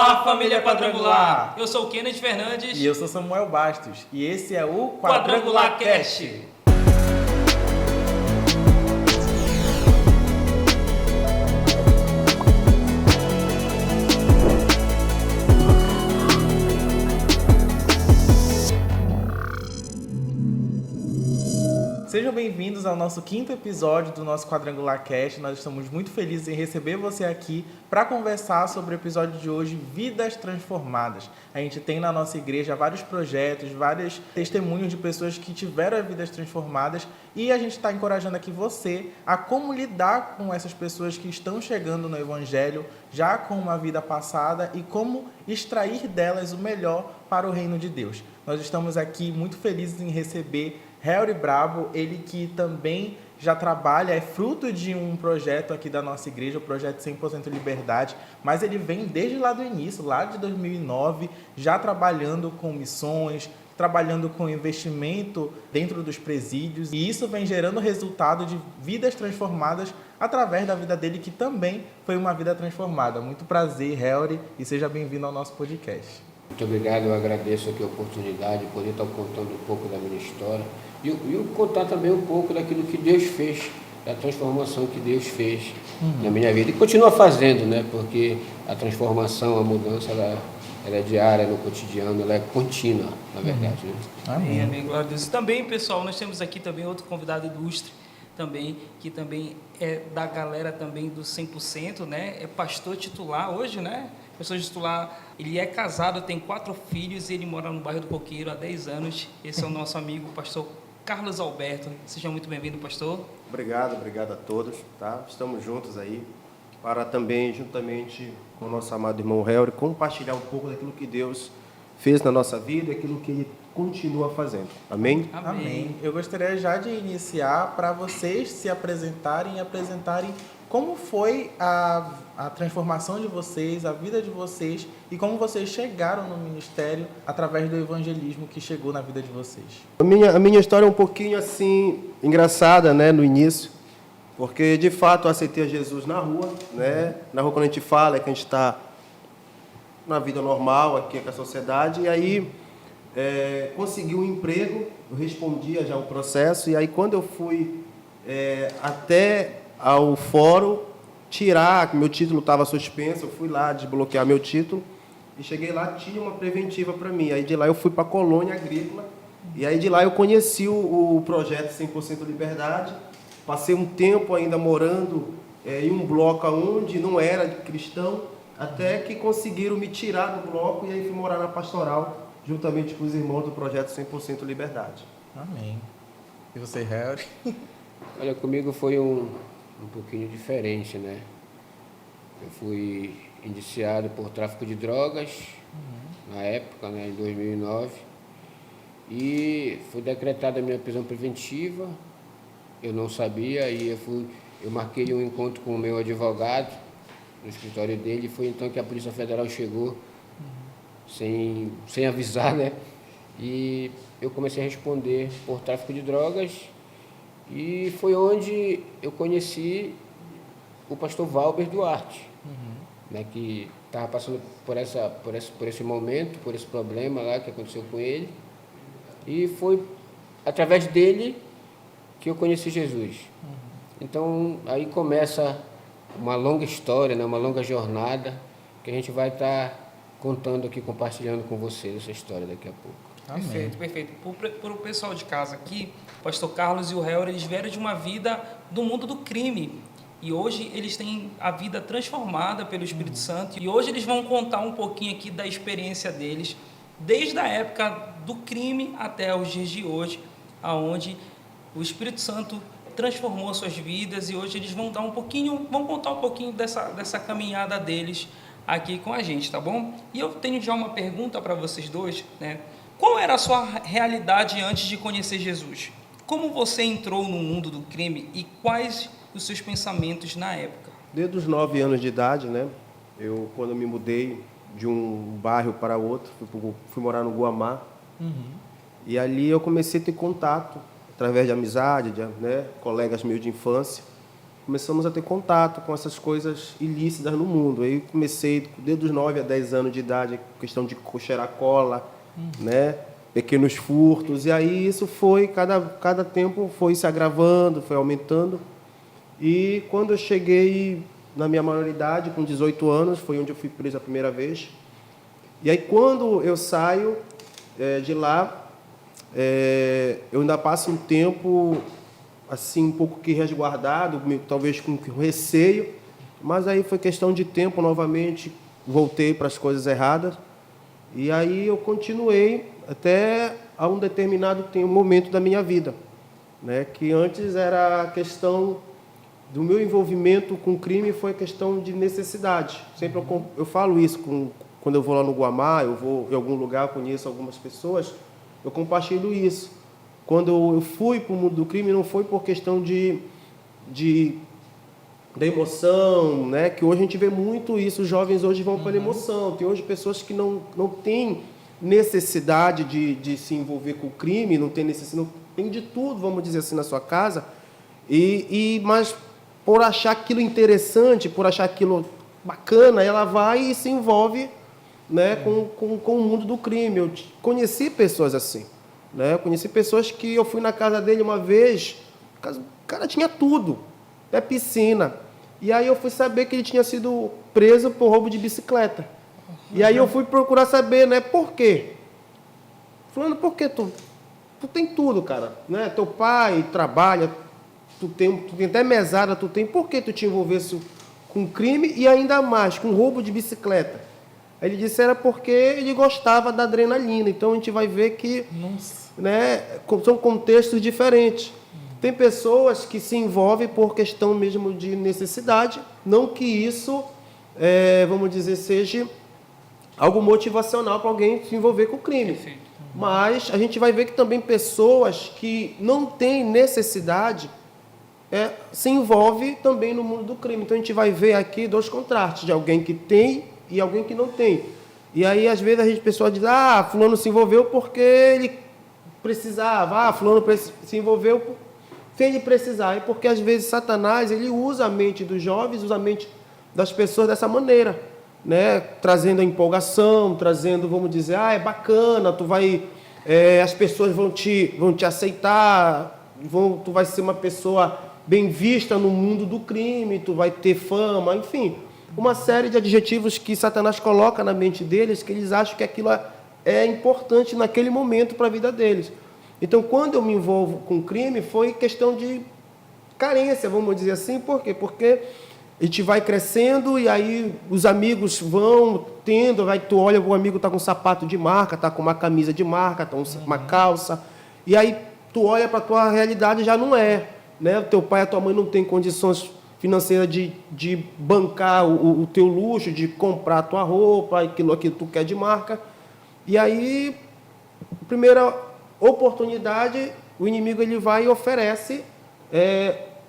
Olá, família Quadrangular! Eu sou o Kenneth Fernandes. E eu sou Samuel Bastos. E esse é o Quadrangular Cast. Sejam bem-vindos ao nosso 5º episódio do nosso Quadrangular Cast. Nós estamos muito felizes em receber você aqui para conversar sobre o episódio de hoje, Vidas Transformadas. A gente tem na nossa igreja vários projetos, vários testemunhos de pessoas que tiveram vidas transformadas e a gente está encorajando aqui você a como lidar com essas pessoas que estão chegando no Evangelho, já com uma vida passada e como extrair delas o melhor para o reino de Deus. Nós estamos aqui muito felizes em receber Helry Brabo, ele que também já trabalha, é fruto de um projeto aqui da nossa igreja, o projeto 100% Liberdade, mas ele vem desde lá do início, lá de 2009, já trabalhando com missões, trabalhando com investimento dentro dos presídios, e isso vem gerando resultado de vidas transformadas através da vida dele, que também foi uma vida transformada. Muito prazer, Helry, e seja bem-vindo ao nosso podcast. Muito obrigado, eu agradeço aqui a oportunidade de poder estar contando um pouco da minha história e contar também um pouco daquilo que Deus fez, da transformação que Deus fez na minha vida e continua fazendo, né? Porque a transformação, a mudança, ela é diária, no cotidiano, ela é contínua, na verdade. Né? Amém, amém, glória a Deus. E também, pessoal, nós temos aqui também outro convidado ilustre, também, que também é da galera também do 100%, né? É pastor titular hoje, né? Pastor titular, ele é casado, tem 4 filhos e ele mora no bairro do Coqueiro há 10 anos. Esse é o nosso amigo, pastor Carlos Alberto. Seja muito bem-vindo, pastor. Obrigado a todos, tá? Estamos juntos aí para também, juntamente com o nosso amado irmão Helry, compartilhar um pouco daquilo que Deus fez na nossa vida e aquilo que Ele continua fazendo. Amém? Amém. Eu gostaria já de iniciar para vocês se apresentarem e apresentarem como foi a transformação de vocês, a vida de vocês e como vocês chegaram no ministério através do evangelismo que chegou na vida de vocês. A minha história é um pouquinho assim, engraçada, né, no início, porque de fato eu aceitei Jesus na rua, né? Na rua, quando a gente fala, é que a gente está na vida normal aqui com a sociedade, e aí consegui um emprego, eu respondia já o processo, e aí quando eu fui até ao fórum tirar, que meu título estava suspenso, eu fui lá desbloquear meu título e cheguei lá, tinha uma preventiva para mim. Aí de lá eu fui para a colônia agrícola e aí de lá eu conheci o projeto 100% Liberdade. Passei um tempo ainda morando em um bloco onde não era cristão, até que conseguiram me tirar do bloco e aí fui morar na pastoral juntamente com os irmãos do projeto 100% Liberdade. Amém. E você, Helry? Olha, comigo foi um pouquinho diferente, né? Eu fui indiciado por tráfico de drogas, na época, né, em 2009, e foi decretada a minha prisão preventiva. Eu não sabia, e eu marquei um encontro com o meu advogado no escritório dele, e foi então que a Polícia Federal chegou, sem avisar, né? E eu comecei a responder por tráfico de drogas. E foi onde eu conheci o pastor Valber Duarte, né, que estava passando por esse momento, por esse problema lá que aconteceu com ele. E foi através dele que eu conheci Jesus. Então, aí começa uma longa história, né, uma longa jornada, que a gente vai estar contando aqui, compartilhando com vocês essa história daqui a pouco. Amém. Perfeito, perfeito. Para o pessoal de casa aqui, o pastor Carlos e o Helry, eles vieram de uma vida do mundo do crime. E hoje eles têm a vida transformada pelo Espírito Santo. E hoje eles vão contar um pouquinho aqui da experiência deles, desde a época do crime até os dias de hoje, aonde o Espírito Santo transformou suas vidas. E hoje eles vão contar um pouquinho dessa caminhada deles aqui com a gente, tá bom? E eu tenho já uma pergunta para vocês dois, né? Qual era a sua realidade antes de conhecer Jesus? Como você entrou no mundo do crime e quais os seus pensamentos na época? Desde os 9 anos de idade, né? Quando eu me mudei de um bairro para outro, fui morar no Guamá. E ali eu comecei a ter contato, através de amizade, né? Colegas meus de infância. começamos a ter contato com essas coisas ilícitas no mundo. Aí comecei, desde os 9 a 10 anos de idade, questão de cheirar cola, né? Pequenos furtos. E aí isso foi, cada tempo foi se agravando, foi aumentando. E quando eu cheguei na minha maioridade, com 18 anos, foi onde eu fui preso a primeira vez. E aí quando eu saio de lá, eu ainda passo um tempo assim um pouco que resguardado, talvez com receio, mas aí foi questão de tempo, novamente voltei para as coisas erradas, e aí eu continuei até a um determinado momento da minha vida, né? Que antes era a questão do meu envolvimento com o crime, foi questão de necessidade. Sempre eu falo isso quando eu vou lá no Guamá, eu vou em algum lugar, conheço algumas pessoas, eu compartilho isso. Quando eu fui para o mundo do crime, não foi por questão da emoção, né? Que hoje a gente vê muito isso, os jovens hoje vão pela emoção. Tem hoje pessoas que não têm necessidade de se envolver com o crime, não tem necessidade, não tem de tudo, vamos dizer assim, na sua casa, mas por achar aquilo interessante, por achar aquilo bacana, ela vai e se envolve, né, com o mundo do crime. Eu conheci pessoas assim. Né? Eu conheci pessoas que eu fui na casa dele uma vez, o cara tinha tudo, até piscina. E aí eu fui saber que ele tinha sido preso por roubo de bicicleta. E aí eu fui procurar saber, né, por quê? Falando, por que tu tem tudo, cara, né? Teu pai trabalha, tu tem até mesada, por que tu te envolvesse com crime e ainda mais com roubo de bicicleta? Aí ele disse era porque ele gostava da adrenalina. Então a gente vai ver que, né, são contextos diferentes. Tem pessoas que se envolvem por questão mesmo de necessidade, não que isso, vamos dizer, seja algo motivacional para alguém se envolver com o crime. Perfeito. Mas a gente vai ver que também pessoas que não têm necessidade se envolvem também no mundo do crime. Então a gente vai ver aqui dois contrastes, de alguém que tem e alguém que não tem. E aí, às vezes, a pessoa diz, fulano se envolveu porque ele precisava, fulano se envolveu sem ele precisar. E porque, às vezes, Satanás, ele usa a mente dos jovens, usa a mente das pessoas dessa maneira, né? Trazendo a empolgação, trazendo, vamos dizer, é bacana, tu vai, as pessoas vão te aceitar, tu vai ser uma pessoa bem vista no mundo do crime, tu vai ter fama, enfim, uma série de adjetivos que Satanás coloca na mente deles, que eles acham que aquilo é importante naquele momento para a vida deles. Então, quando eu me envolvo com crime, foi questão de carência, vamos dizer assim. Por quê? Porque a gente vai crescendo e aí os amigos vão tendo, tu olha, o amigo está com um sapato de marca, está com uma camisa de marca, está com uma calça, e aí tu olha para a tua realidade, já não é, né? O teu pai e a tua mãe não têm condições financeira de bancar o teu luxo, de comprar a tua roupa, aquilo que tu quer de marca. E aí, primeira oportunidade, o inimigo ele vai e oferece,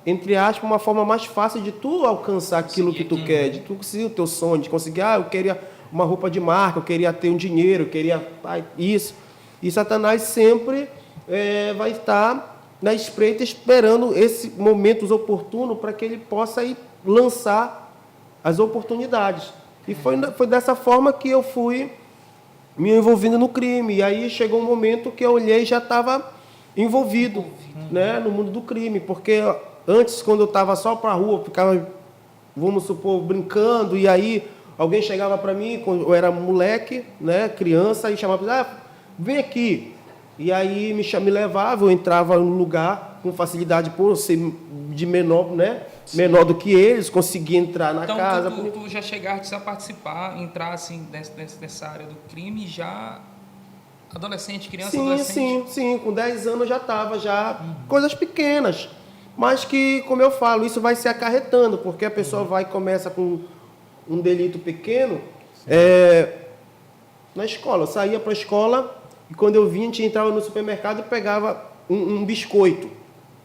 entre aspas, uma forma mais fácil de tu alcançar aquilo que tu quer, de tu conseguir o teu sonho, de conseguir, eu queria uma roupa de marca, eu queria ter um dinheiro, eu queria isso. E Satanás sempre vai estar na espreita, esperando esse momento oportuno para que ele possa ir lançar as oportunidades. E foi dessa forma que eu fui me envolvendo no crime. E aí chegou um momento que eu olhei e já estava envolvido, né, no mundo do crime. Porque antes, quando eu estava só para a rua, ficava, vamos supor, brincando, e aí alguém chegava para mim, quando eu era moleque, né, criança, e chamava, vem aqui. E aí me levava, eu entrava no lugar com facilidade por ser de menor, né? Sim. Menor do que eles, conseguia entrar na casa. Então, tu já chegaste a participar, entrar assim nessa área do crime já adolescente, criança, adolescente? Sim, com 10 anos já estava, coisas pequenas, mas que, como eu falo, isso vai se acarretando, porque a pessoa vai e começa com um delito pequeno, na escola, eu saía para a escola, e quando eu vinha, a gente entrava no supermercado e pegava um biscoito.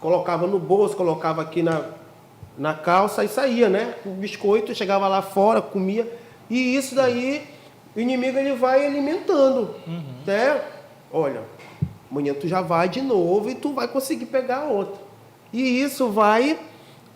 Colocava no bolso, colocava aqui na calça e saía, né? O biscoito, chegava lá fora, comia. E isso daí, o inimigo ele vai alimentando. Né? Olha, amanhã tu já vai de novo e tu vai conseguir pegar outra. E isso vai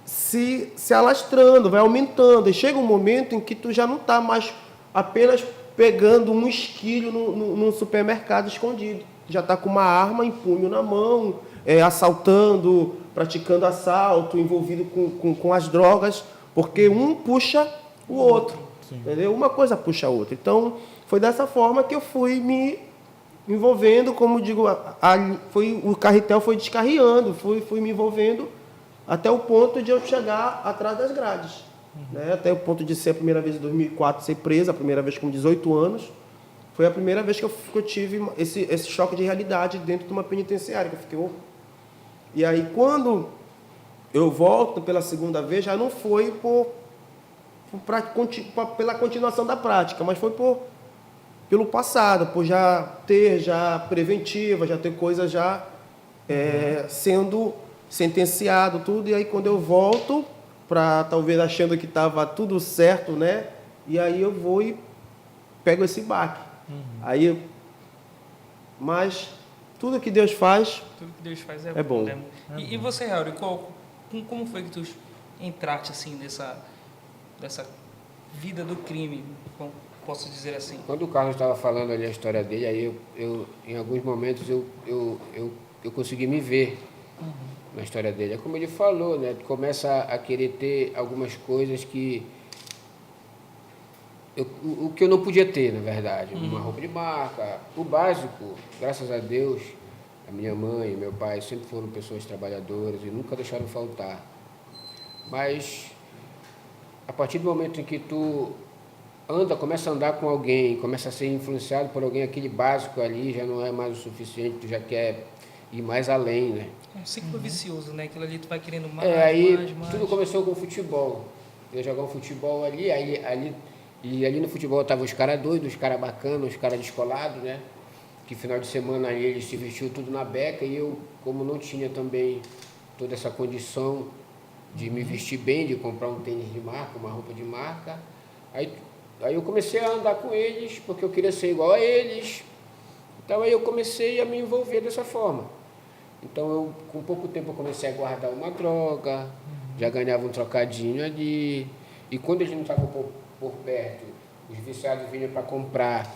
se alastrando, vai aumentando. E chega um momento em que tu já não está mais apenas pegando um esquilho no supermercado escondido. Já está com uma arma em punho na mão, assaltando, praticando assalto, envolvido com as drogas, porque um puxa o outro. Entendeu? Uma coisa puxa a outra. Então, foi dessa forma que eu fui me envolvendo, como digo, o carretel foi descarriando, fui me envolvendo até o ponto de eu chegar atrás das grades. Né? Até o ponto de ser a primeira vez em 2004, ser presa, a primeira vez com 18 anos. Foi a primeira vez que eu tive esse choque de realidade dentro de uma penitenciária, que eu fiquei... E aí, quando eu volto pela segunda vez, já não foi pela continuação da prática, mas foi pelo passado, por já ter preventiva, já ter coisas já sendo sentenciado, tudo. E aí, quando eu volto, talvez achando que estava tudo certo, né? E aí eu vou e pego esse baque. Aí, mas tudo que Deus faz... Tudo que Deus faz é bom. Né? E você, Harold, como foi que tu entraste assim nessa vida do crime, como posso dizer assim? Quando o Carlos estava falando ali a história dele, aí eu em alguns momentos eu consegui me ver na história dele. É como ele falou, né? Tu começa a querer ter algumas coisas que o que eu não podia ter, na verdade. Uma roupa de marca, o básico, graças a Deus, a minha mãe e meu pai sempre foram pessoas trabalhadoras e nunca deixaram faltar. Mas a partir do momento em que tu começa a andar com alguém, começa a ser influenciado por alguém, aquele básico ali já não é mais o suficiente, tu já quer ir mais além, né? É um ciclo vicioso, né? Aquilo ali tu vai querendo mais, mais. Tudo começou com o futebol. Eu jogava um futebol ali, e ali no futebol estavam os caras doidos, os caras bacanas, os caras descolados, né? Que final de semana aí eles se vestiam tudo na beca, e eu, como não tinha também toda essa condição de me vestir bem, de comprar um tênis de marca, uma roupa de marca, aí eu comecei a andar com eles, porque eu queria ser igual a eles. Então aí eu comecei a me envolver dessa forma. Então com pouco tempo eu comecei a guardar uma droga, já ganhava um trocadinho ali, e quando eles não estavam por perto, os viciados vinham para comprar,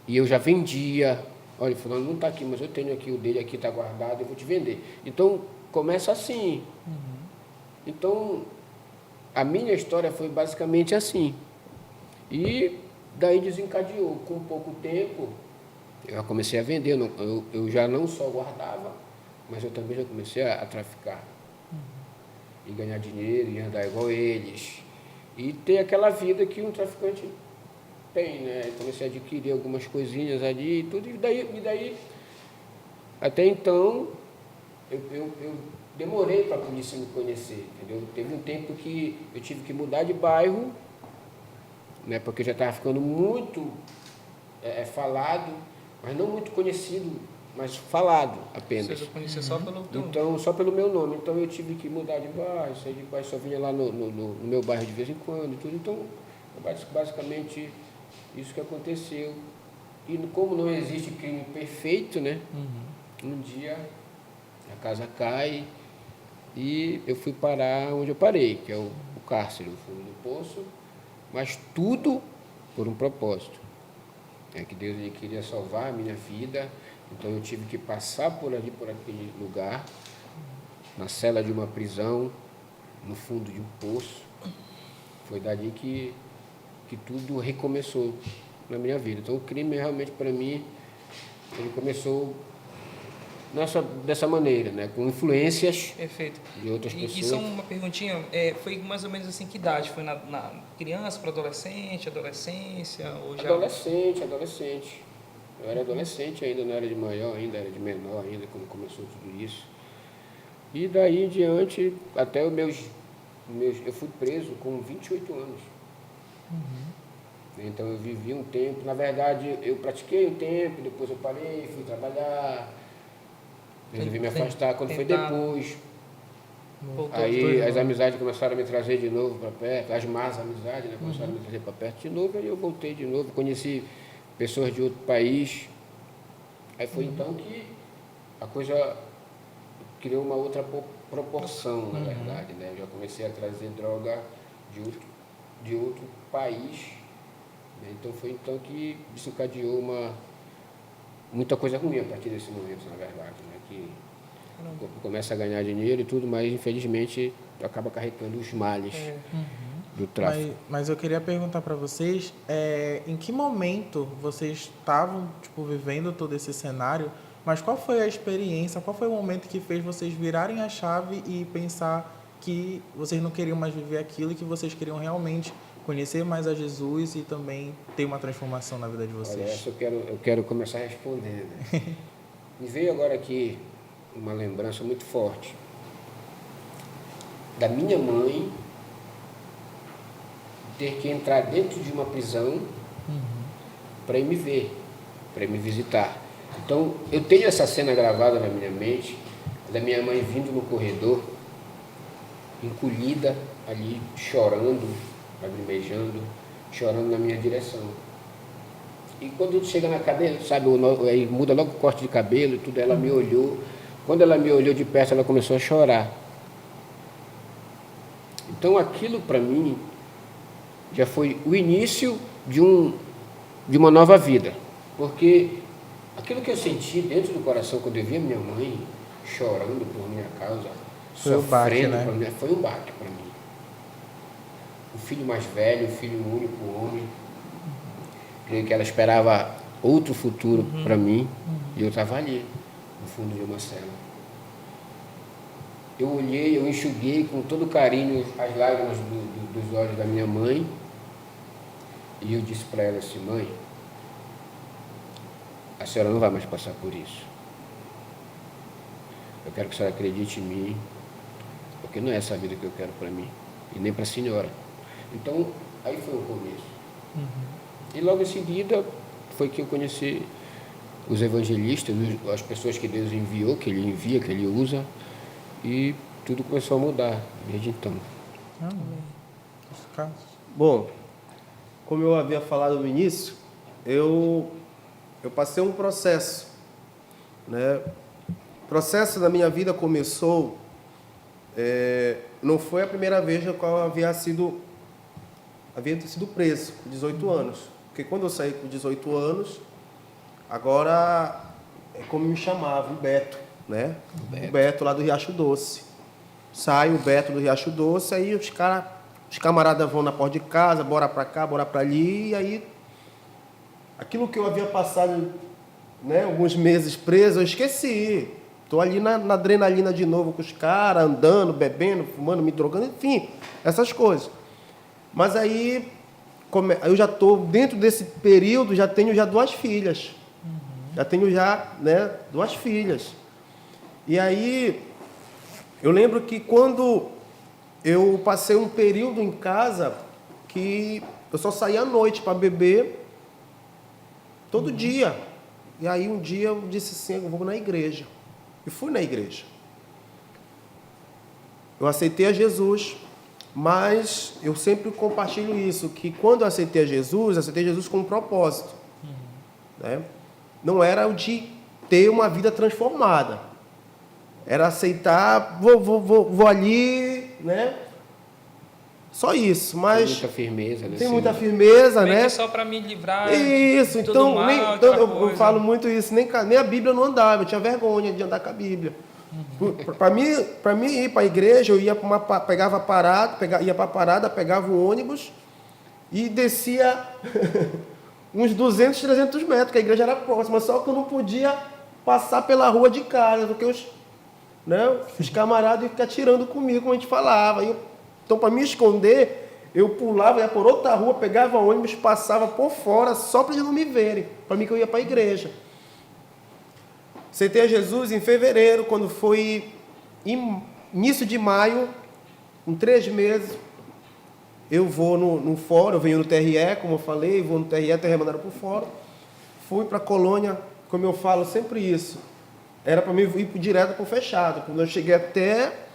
e eu já vendia. Olha, fulano não está aqui, mas eu tenho aqui, o dele aqui está guardado, eu vou te vender. Então começa assim. Então a minha história foi basicamente assim. E daí desencadeou. Com pouco tempo, eu comecei a vender. Eu já não só guardava, mas eu também já comecei a traficar. E ganhar dinheiro, e andar igual eles. E ter aquela vida que um traficante tem, né? Eu comecei a adquirir algumas coisinhas ali e tudo. E daí até então, eu demorei para a polícia me conhecer, entendeu? Teve um tempo que eu tive que mudar de bairro, né, porque eu já estava ficando muito falado, mas não muito conhecido, mas falado apenas. Você conhecia só pelo teu nome. Então, só pelo meu nome. Então, eu tive que mudar de bairro, sair de bairro, só vinha lá no meu bairro de vez em quando e tudo. Então, basicamente, isso que aconteceu. E como não existe crime perfeito, né? Um dia, a casa cai e eu fui parar onde eu parei, que é o cárcere, o fundo do poço. Mas tudo por um propósito. É que Deus ele queria salvar a minha vida, então eu tive que passar por aquele lugar, na cela de uma prisão, no fundo de um poço. Foi dali que tudo recomeçou na minha vida. Então o crime realmente para mim, ele começou dessa maneira, né? Com influências Perfeito. de outras pessoas. E só uma perguntinha, foi mais ou menos assim, que idade? Foi na criança para adolescente, adolescência? Ou já... Adolescente. Eu era adolescente ainda, não era de maior ainda, era de menor ainda, quando começou tudo isso. E daí em diante, até eu fui preso com 28 anos. Então eu vivi um tempo, na verdade eu pratiquei um tempo, depois eu parei, fui trabalhar, resolvi me afastar quando foi depois. Aí as amizades começaram a me trazer de novo para perto, as más amizades, né, começaram a me trazer para perto de novo, aí eu voltei de novo, conheci pessoas de outro país. Aí foi então que a coisa criou uma outra proporção, na verdade, né? Eu já comecei a trazer droga de outro país, né? Então foi então que desencadeou muita coisa ruim a partir desse momento, na verdade, né? Que o corpo começa a ganhar dinheiro e tudo, mas infelizmente acaba carregando os males do tráfico. Mas eu queria perguntar para vocês, em que momento vocês estavam vivendo todo esse cenário, mas qual foi a experiência, qual foi o momento que fez vocês virarem a chave e pensar que vocês não queriam mais viver aquilo e que vocês queriam realmente conhecer mais a Jesus e também ter uma transformação na vida de vocês? Olha, essa eu quero começar a responder, né? Me veio agora aqui uma lembrança muito forte da minha mãe ter que entrar dentro de uma prisão para ir me ver, para ir me visitar. Então, eu tenho essa cena gravada na minha mente, da minha mãe vindo no corredor, encolhida ali, chorando, lagrimejando, chorando na minha direção. E quando chega na cadeira, sabe, aí muda logo o corte de cabelo e tudo, ela me olhou. Quando ela me olhou de perto, ela começou a chorar. Então, aquilo para mim já foi o início de uma nova vida. Porque aquilo que eu senti dentro do coração quando eu via minha mãe chorando por minha causa, foi sofrendo um baque, né? por mim, foi um baque para mim. O filho mais velho, o filho único, homem, creio que ela esperava outro futuro para mim, e eu estava ali, no fundo de uma cela. Eu olhei, eu enxuguei com todo carinho as lágrimas dos olhos da minha mãe, e eu disse para ela assim: mãe, a senhora não vai mais passar por isso. Eu quero que a senhora acredite em mim, porque não é essa a vida que eu quero para mim, e nem para a senhora. Então, aí foi o começo. E logo em seguida foi que eu conheci os evangelistas, as pessoas que Deus enviou, que Ele envia, que Ele usa, e tudo começou a mudar desde então. Bom, como eu havia falado no início, eu passei um processo, né? O processo da minha vida começou, não foi a primeira vez que eu havia sido preso, com 18 anos. Porque quando eu saí com 18 anos, agora é como me chamavam, o Beto, né? O Beto lá do Riacho Doce. Sai o Beto do Riacho Doce, aí os camaradas vão na porta de casa, bora pra cá, bora pra ali, e aí aquilo que eu havia passado, né, alguns meses preso, eu esqueci. Estou ali na adrenalina de novo com os caras, andando, bebendo, fumando, me drogando, enfim, essas coisas. Mas aí, eu já estou, dentro desse período, já tenho 2 filhas. Já tenho né, 2 filhas. E aí, eu lembro que quando eu passei um período em casa, que eu só saía à noite para beber, todo dia. E aí um dia eu disse assim: eu vou na igreja. E fui na igreja. Eu aceitei a Jesus, mas eu sempre compartilho isso, que quando eu aceitei Jesus com um propósito. Né? Não era o de ter uma vida transformada. Era aceitar, vou ali, né? Só isso, mas... Tem muita firmeza, né? Tem muita firmeza, Meio né? que só para me livrar Isso, de tudo então, mal, então aquela eu falo muito isso, nem a Bíblia eu não andava, eu tinha vergonha de andar com a Bíblia. Para mim ir para a igreja, eu ia ia para a parada, pegava o ônibus e descia uns 200, 300 metros, que a igreja era próxima, só que eu não podia passar pela rua de casa, porque os camaradas iam ficar tirando comigo, como a gente falava. Então, para me esconder, eu pulava, ia por outra rua, pegava o ônibus, passava por fora, só para eles não me verem, para mim que eu ia para a igreja. Aceitei a Jesus em fevereiro, quando foi início de maio, em 3 meses, eu vou no fórum, eu venho no TRE, como eu falei, vou no TRE mandado para o fórum, fui para a colônia, como eu falo sempre isso, era para mim ir direto para o fechado, quando eu cheguei até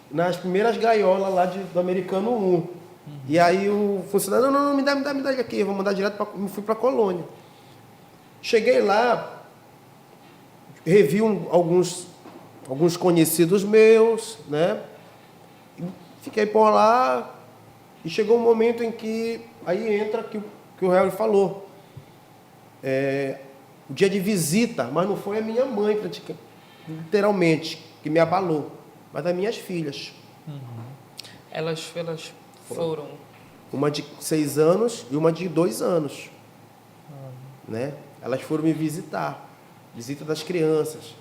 nas primeiras gaiolas lá do Americano 1. E aí o funcionário, não, me dá aqui, eu vou mandar direto fui para a colônia. Cheguei lá, revi alguns alguns conhecidos meus, né? E fiquei por lá e chegou um momento em que aí entra que o Harry falou. O dia de visita, mas não foi a minha mãe, literalmente, que me abalou, mas as minhas filhas. Elas foram. Uma de 6 anos e uma de 2 anos. Né? Elas foram me visitar, visita das crianças.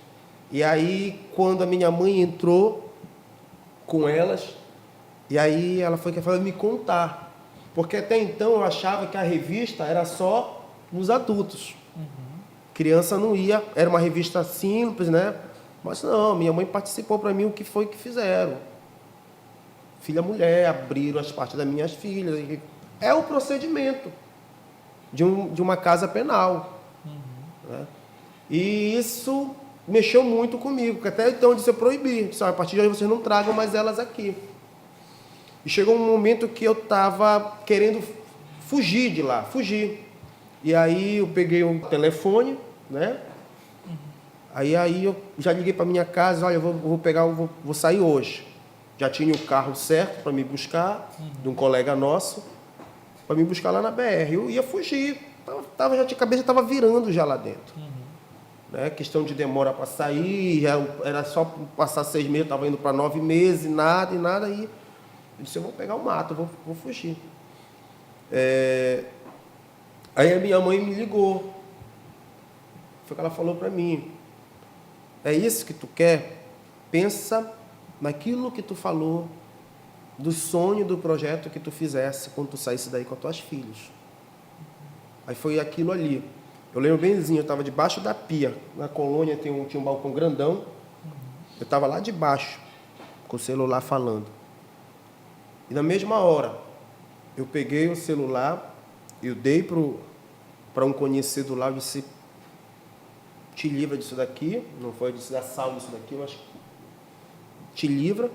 E aí, quando a minha mãe entrou com elas, e aí ela foi me contar. Porque até então eu achava que a revista era só nos adultos. Criança não ia, era uma revista simples, né? Mas não, minha mãe participou para mim o que foi que fizeram. Filha mulher, abriram as partes das minhas filhas. É o procedimento de uma casa penal. Né? E isso mexeu muito comigo, porque até então eu disse, eu proibi. Disse, a partir de hoje vocês não tragam mais elas aqui. E chegou um momento que eu estava querendo fugir de lá, fugir. E aí eu peguei um telefone, né? Aí eu já liguei para minha casa, olha, eu vou sair hoje. Já tinha o carro certo para me buscar, de um colega nosso, para me buscar lá na BR. Eu ia fugir, a cabeça estava virando já lá dentro. Né? Questão de demora para sair, era só passar 6 meses, estava indo para 9 meses, nada. E eu disse, eu vou pegar o mato, vou fugir. Aí a minha mãe me ligou. Foi o que ela falou para mim. É isso que tu quer? Pensa naquilo que tu falou, do sonho, do projeto que tu fizesse quando tu saísse daí com as tuas filhas. Aí foi aquilo ali. Eu lembro benzinho, eu estava debaixo da pia. Na colônia tinha um balcão grandão. Eu estava lá debaixo, com o celular falando. E na mesma hora, eu peguei o celular, eu dei para um conhecido lá, eu disse, te livra disso daqui, não foi disso da sal disso daqui, mas te livra,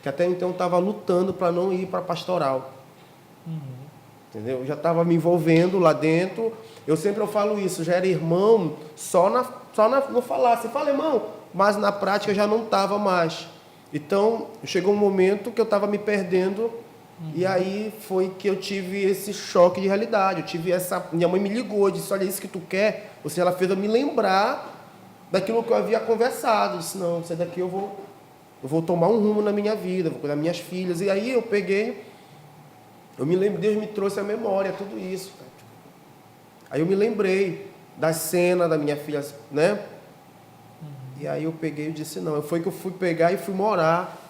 que até então eu estava lutando para não ir para a pastoral. Entendeu? Eu já estava me envolvendo lá dentro, eu falo isso, já era irmão, não falar, você fala irmão, mas na prática eu já não estava mais. Então, chegou um momento que eu estava me perdendo, e aí foi que eu tive esse choque de realidade. Minha mãe me ligou, disse, olha, isso que tu quer? Ou seja, ela fez eu me lembrar daquilo que eu havia conversado. Eu disse, não, isso daqui eu vou tomar um rumo na minha vida, vou cuidar das minhas filhas. E aí eu me lembro, Deus me trouxe à memória tudo isso. Cara. Aí eu me lembrei da cena da minha filha, né? E aí eu peguei e disse, não, foi que eu fui pegar e fui morar.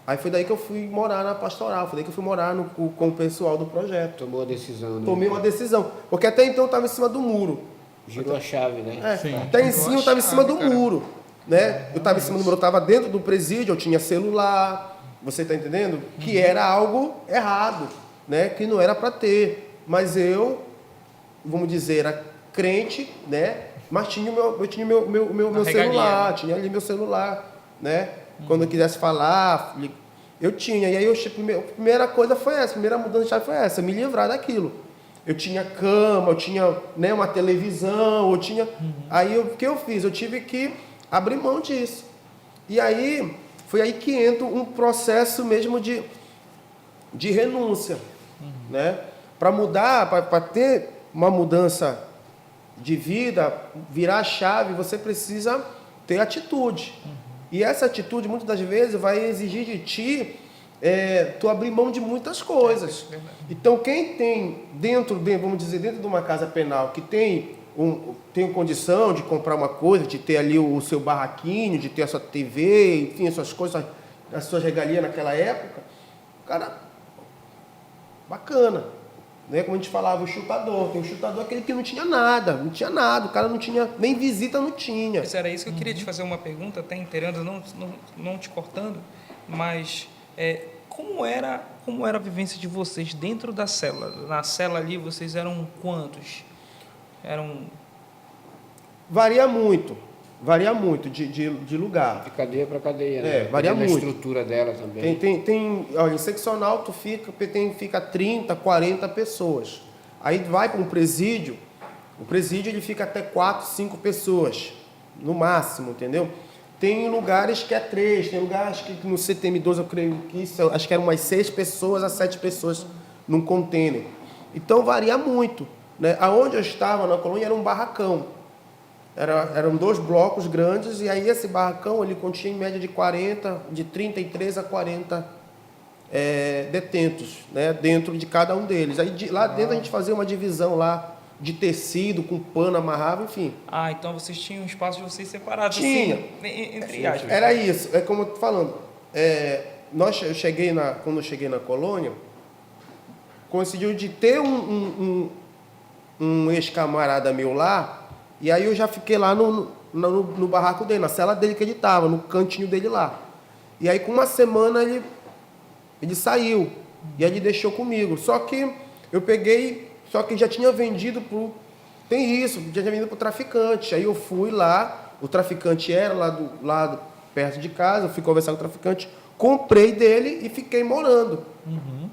Aí foi daí que eu fui morar na pastoral, foi daí que eu fui morar com o pessoal do projeto. Tomou a decisão, né? Tomei uma decisão, porque até então eu estava em cima do muro. Girou a chave, né? Até em cima eu estava em cima do muro. Né? Eu estava em cima do muro, eu estava dentro do presídio, eu tinha celular, você está entendendo? Que era algo errado, né? Que não era para ter. Mas eu, vamos dizer, era crente, né? Mas eu tinha meu celular, tinha ali meu celular, né? Quando eu quisesse falar, eu tinha. E aí a primeira coisa foi essa, a primeira mudança de chave foi essa, me livrar daquilo. Eu tinha cama, eu tinha, né, uma televisão, eu tinha... Aí o que eu fiz? Eu tive que abrir mão disso. E aí, foi aí que entra um processo mesmo de renúncia, né? Para mudar, para ter uma mudança de vida, virar a chave, você precisa ter atitude. E essa atitude, muitas das vezes, vai exigir de ti tu abrir mão de muitas coisas. Então, quem tem vamos dizer, dentro de uma casa penal, que tem condição de comprar uma coisa, de ter ali o seu barraquinho, de ter a sua TV, enfim, as suas coisas, as suas regalias naquela época, cara, bacana. Né? Como a gente falava, o chutador. Tem um chutador, aquele que não tinha nada, o cara não tinha, nem visita não tinha. Mas era isso que eu queria te fazer uma pergunta, até inteirando, não te cortando, mas como era a vivência de vocês dentro da cela? Na cela ali, vocês eram quantos? Varia muito de lugar. De cadeia para cadeia, né? Varia muito. A estrutura dela também. Olha, em seccional tu fica 30, 40 pessoas. Aí vai para um presídio, o presídio ele fica até 4, 5 pessoas, no máximo, entendeu? tem lugares que é 3, tem lugares que no CTM12 eu creio que isso, acho que eram umas 6 pessoas a 7 pessoas num container. Então varia muito, né? Aonde eu estava na colônia era um barracão. Eram 2 blocos grandes e aí esse barracão ele continha em média de 33 a 40 detentos, né? Dentro de cada um deles. Aí lá dentro a gente fazia uma divisão lá de tecido, com pano amarrado, enfim. Ah, então vocês tinham um espaço de vocês separados, Tinha. assim, entre aspas. Era isso, é como eu tô falando. Quando eu cheguei na colônia, coincidiu de ter um ex-camarada meu lá, e aí eu já fiquei lá no barraco dele, na cela dele que ele estava, no cantinho dele lá. E aí com uma semana ele saiu, e aí ele deixou comigo. Só que eu peguei, já tinha vendido tem isso, já tinha vendido para o traficante. Aí eu fui lá, o traficante era lá perto de casa, eu fui conversar com o traficante, comprei dele e fiquei morando,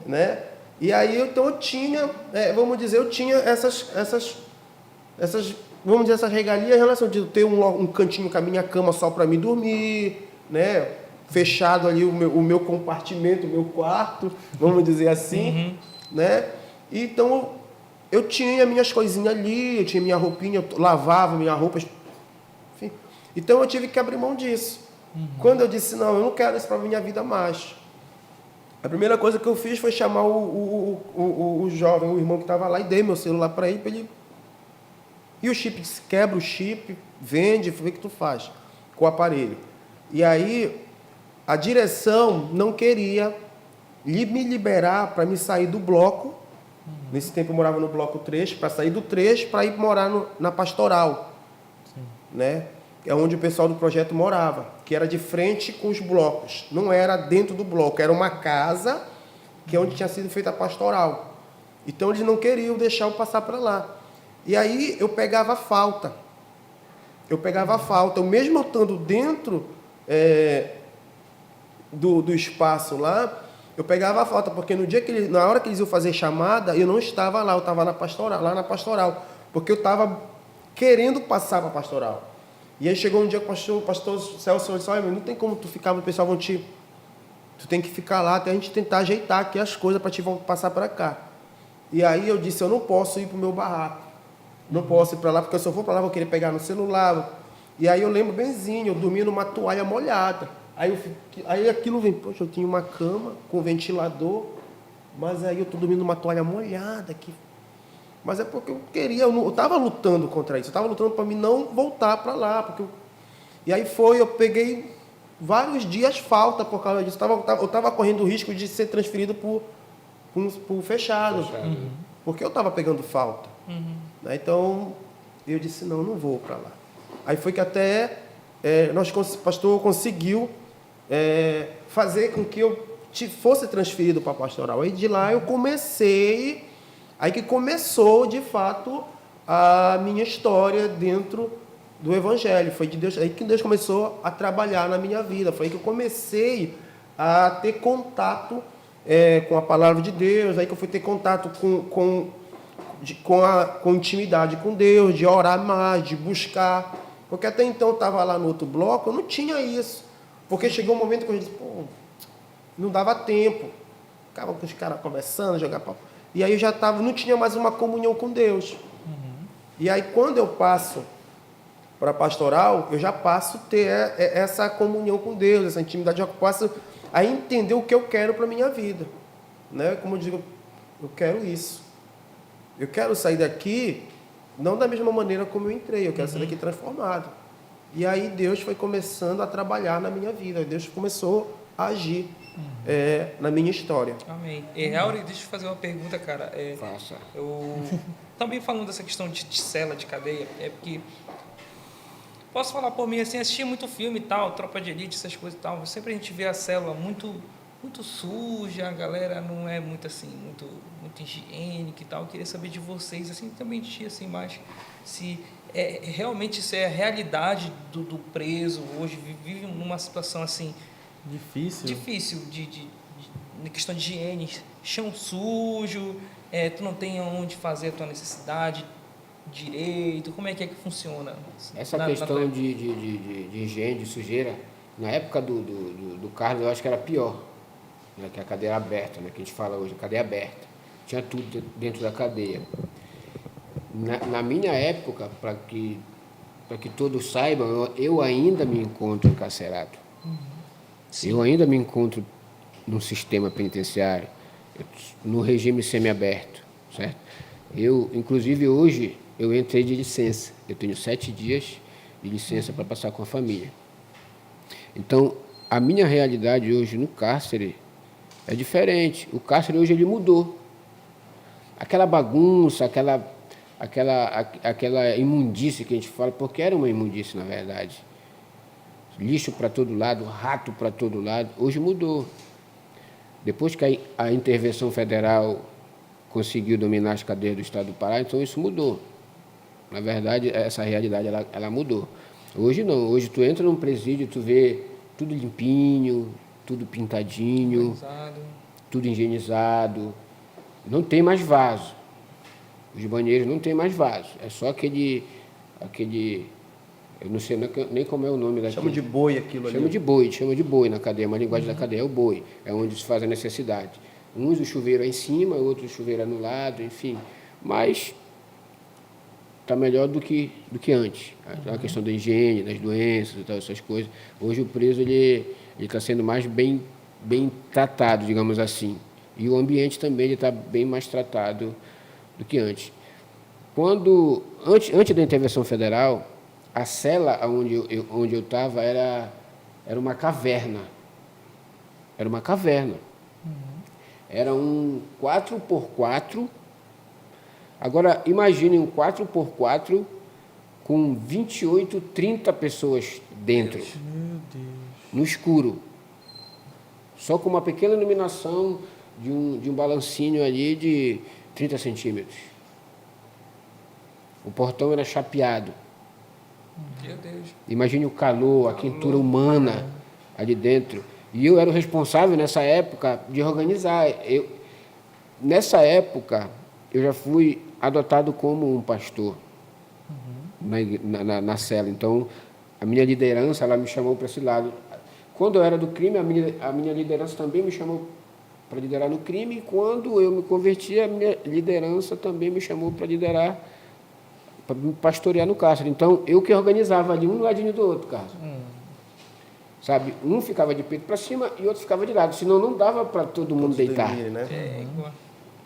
né? E aí, então, eu tinha, eu tinha essas regalias em relação de ter um cantinho com a minha cama só para mim dormir, né? Fechado ali o meu compartimento, o meu quarto, vamos dizer assim, né? Então, eu tinha minhas coisinhas ali, eu tinha minha roupinha, eu lavava minha roupa, enfim. Então, eu tive que abrir mão disso. Quando eu disse, não, eu não quero isso para minha vida mais. A primeira coisa que eu fiz foi chamar o jovem, o irmão que estava lá, e dei meu celular para ele, E o chip disse, quebra o chip, vende, vê o que tu faz com o aparelho. E aí, a direção não queria me liberar para me sair do bloco. Nesse tempo eu morava no bloco 3, para sair do 3 para ir morar na Pastoral. Né? É onde o pessoal do projeto morava, que era de frente com os blocos. Não era dentro do bloco, era uma casa que é onde tinha sido feita a Pastoral. Então eles não queriam deixar eu passar para lá. E aí eu pegava falta. Eu mesmo estando dentro do espaço lá, eu pegava a falta, porque na hora que eles iam fazer chamada, eu não estava lá, eu estava lá na Pastoral, porque eu estava querendo passar para a Pastoral. E aí chegou um dia que o pastor Celso disse, olha, não tem como tu ficar, o pessoal tu tem que ficar lá até a gente tentar ajeitar aqui as coisas para te passar para cá. E aí eu disse, eu não posso ir para o meu barraco, não posso ir para lá, porque se eu for para lá, eu vou querer pegar no celular. E aí eu lembro benzinho, eu dormia numa toalha molhada. Aí aquilo vem, poxa, eu tinha uma cama com ventilador, mas aí eu estou dormindo numa toalha molhada aqui. Mas é porque eu queria, eu estava lutando contra isso, eu estava lutando para mim não voltar para lá. E aí eu peguei vários dias falta por causa disso. Eu estava correndo o risco de ser transferido por fechado. Porque eu estava pegando falta. Então, eu disse, não vou para lá. Aí foi que até o pastor conseguiu fazer com que eu fosse transferido para a pastoral. Aí de lá eu comecei, aí que começou de fato a minha história dentro do Evangelho. Foi de Deus, aí que Deus começou a trabalhar na minha vida. Foi aí que eu comecei a ter contato com a palavra de Deus, aí que eu fui ter contato com intimidade com Deus, de orar mais, de buscar. Porque até então eu estava lá no outro bloco, eu não tinha isso. Porque chegou um momento que eu disse, não dava tempo. Ficava com os caras conversando, jogar papo. E aí eu já não tinha mais uma comunhão com Deus. E aí quando eu passo para a pastoral, eu já passo a ter essa comunhão com Deus, essa intimidade, eu passo a entender o que eu quero para a minha vida. Né? Como eu digo, eu quero isso. Eu quero sair daqui, não da mesma maneira como eu entrei, eu quero sair daqui transformado. E aí Deus foi começando a trabalhar na minha vida, Deus começou a agir na minha história. Amém. Helder, deixa eu fazer uma pergunta, cara. Faça. Eu também falando dessa questão de cela, de cadeia, porque posso falar por mim, assim, assistia muito filme e tal, Tropa de Elite, essas coisas e tal, sempre a gente vê a cela muito suja, a galera não é muito assim, muito higiênica e tal. Eu queria saber de vocês, assim, também tinha assim, mais se realmente isso é a realidade do preso hoje, vive numa situação assim difícil de questão de higiene, chão sujo, tu não tem onde fazer a tua necessidade, direito? Como é que funciona? Essa questão de higiene, de sujeira, na época do Carlos, eu acho que era pior, né, que a cadeia era aberta, né, que a gente fala hoje, a cadeia aberta. Tinha tudo dentro da cadeia. Na minha época, para que todos saibam, eu ainda me encontro encarcerado. Eu ainda me encontro num sistema penitenciário, no regime semiaberto, certo? Inclusive, hoje, eu entrei de licença. Eu tenho 7 dias de licença para passar com a família. Então, a minha realidade hoje no cárcere é diferente. O cárcere hoje ele mudou. Aquela bagunça, aquela imundície que a gente fala, porque era uma imundície, na verdade. Lixo para todo lado, rato para todo lado, hoje mudou. Depois que a intervenção federal conseguiu dominar as cadeias do estado do Pará, então isso mudou. Na verdade, essa realidade ela mudou. Hoje não, hoje tu entra num presídio, tu vê tudo limpinho, tudo pintadinho, tudo higienizado. Não tem mais vaso. Os banheiros não tem mais vaso. É só aquele eu não sei nem como é o nome daquilo. Chama de boi aquilo ali. Chama de boi na cadeia. Uma linguagem da cadeia é o boi. É onde se faz a necessidade. Uns o chuveiro é em cima, outros o chuveiro é no lado, enfim. Mas está melhor do que antes. A questão da higiene, das doenças e tal, essas coisas. Hoje o preso ele está sendo mais bem tratado, digamos assim. E o ambiente também está bem mais tratado do que antes. Antes da intervenção federal, a cela onde eu estava era uma caverna. Era uma caverna. Era um 4x4. Agora, imagine um 4x4 com 28, 30 pessoas dentro. Meu Deus. No escuro. Só com uma pequena iluminação de um balancinho ali de 30 centímetros. O portão era chapeado. Meu Deus. Imagine o calor, a quentura humana ali dentro. E eu era o responsável nessa época de organizar. Nessa época, eu já fui adotado como um pastor na cela. Então, a minha liderança, ela me chamou para esse lado. Quando eu era do crime, a minha liderança também me chamou para liderar no crime. E quando eu me converti, a minha liderança também me chamou para liderar, para me pastorear no cárcere. Então, eu que organizava ali, um do ladinho do outro, Carlos. Sabe? Um ficava de peito para cima e o outro ficava de lado. Senão, não dava para todo mundo deitar. Né?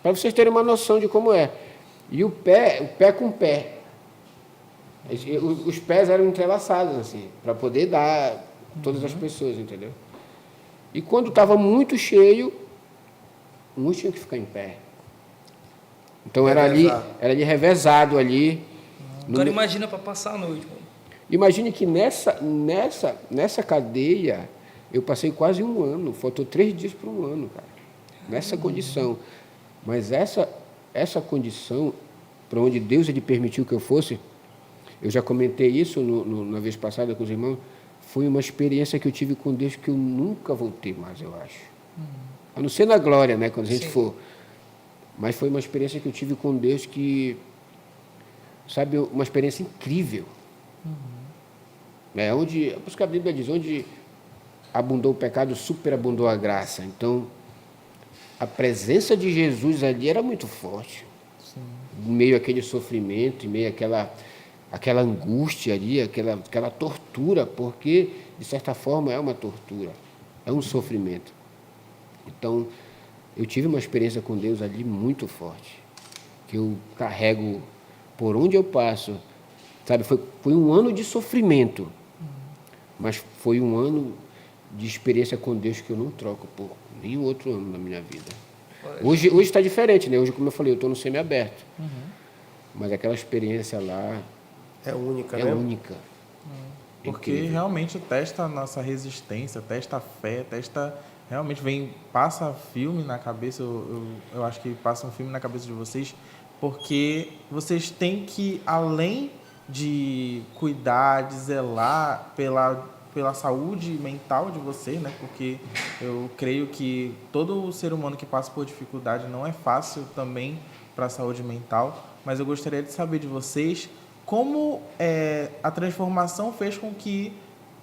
Para vocês terem uma noção de como é. E o pé com pé. Os pés eram entrelaçados, assim, para poder dar todas as pessoas, entendeu? E quando estava muito cheio, uns tinham que ficar em pé. Então era ali revezado ali. Agora imagina para passar a noite, mano. Imagine que nessa cadeia eu passei quase um ano, faltou 3 dias para um ano, cara. Nessa condição. Mas essa condição, para onde Deus ele permitiu que eu fosse, eu já comentei isso na vez passada com os irmãos, foi uma experiência que eu tive com Deus que eu nunca voltei mais, eu acho. A não ser na glória, né, quando a gente for. Mas foi uma experiência que eu tive com Deus que, sabe, uma experiência incrível. Por isso que a Bíblia diz, onde abundou o pecado, superabundou a graça. Então, a presença de Jesus ali era muito forte. Em meio àquele sofrimento, em meio àquela angústia ali, aquela tortura, porque, de certa forma, é uma tortura, é um sofrimento. Então, eu tive uma experiência com Deus ali muito forte, que eu carrego por onde eu passo. Sabe, foi um ano de sofrimento, mas foi um ano de experiência com Deus que eu não troco por nenhum outro ano na minha vida. Hoje está diferente, né? Hoje, como eu falei, eu estou no semiaberto. Mas aquela experiência lá é única, é né? única. Porque realmente testa a nossa resistência, testa a fé, realmente passa filme na cabeça, eu acho que passa um filme na cabeça de vocês, porque vocês têm que, além de cuidar, de zelar pela saúde mental de vocês, né? Porque eu creio que todo ser humano que passa por dificuldade não é fácil também para a saúde mental, mas eu gostaria de saber de vocês como a transformação fez com que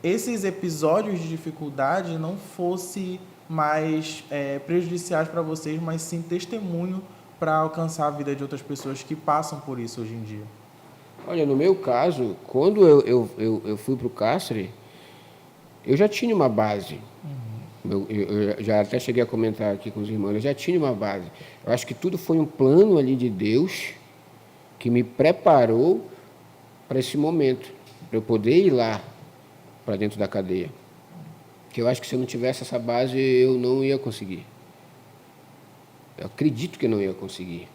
esses episódios de dificuldade não fossem mais prejudiciais para vocês, mas sim testemunho para alcançar a vida de outras pessoas que passam por isso hoje em dia. Olha, no meu caso, quando eu fui para o cárcere, eu já tinha uma base. Eu já até cheguei a comentar aqui com os irmãos, eu já tinha uma base. Eu acho que tudo foi um plano ali de Deus que me preparou para esse momento, para eu poder ir lá, para dentro da cadeia. Que eu acho que se eu não tivesse essa base, eu não ia conseguir. Eu acredito que eu não ia conseguir.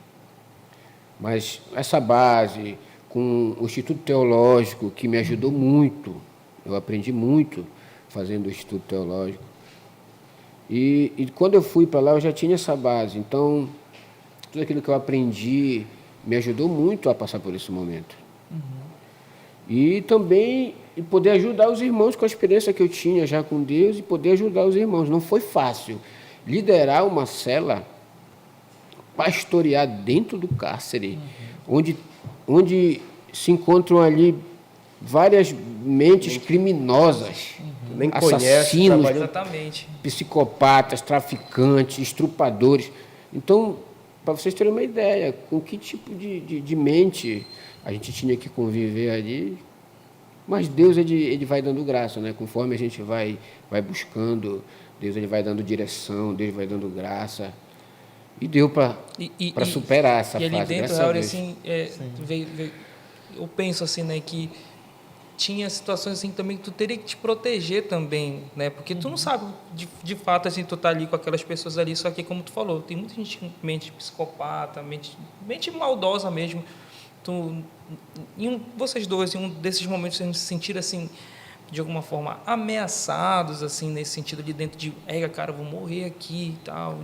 Mas essa base, com o Instituto Teológico, que me ajudou muito, eu aprendi muito fazendo o Instituto Teológico. E quando eu fui para lá, eu já tinha essa base. Então, tudo aquilo que eu aprendi me ajudou muito a passar por esse momento. E também poder ajudar os irmãos com a experiência que eu tinha já com Deus e poder ajudar os irmãos. Não foi fácil liderar uma cela, pastorear dentro do cárcere, onde se encontram ali várias mentes criminosas, Nem conhece, assassinos, trabalhando. Exatamente. psicopatas, traficantes, estrupadores. Então, para vocês terem uma ideia, com que tipo de mente a gente tinha que conviver ali. Mas Deus, ele vai dando graça, né? Conforme a gente vai buscando, Deus ele vai dando direção, Deus vai dando graça. E deu para superar essa e fase, ali dentro, graças a Raul, Deus. assim, eu penso assim, né, que tinha situações assim também que tu teria que te proteger também, né? Porque tu não sabe, de fato, assim, tu tá ali com aquelas pessoas ali, só que como tu falou, tem muita gente com mente psicopata, mente maldosa mesmo. Vocês dois, em um desses momentos, vocês se sentiram assim, de alguma forma, ameaçados, assim, nesse sentido de dentro de, cara, eu vou morrer aqui e tal,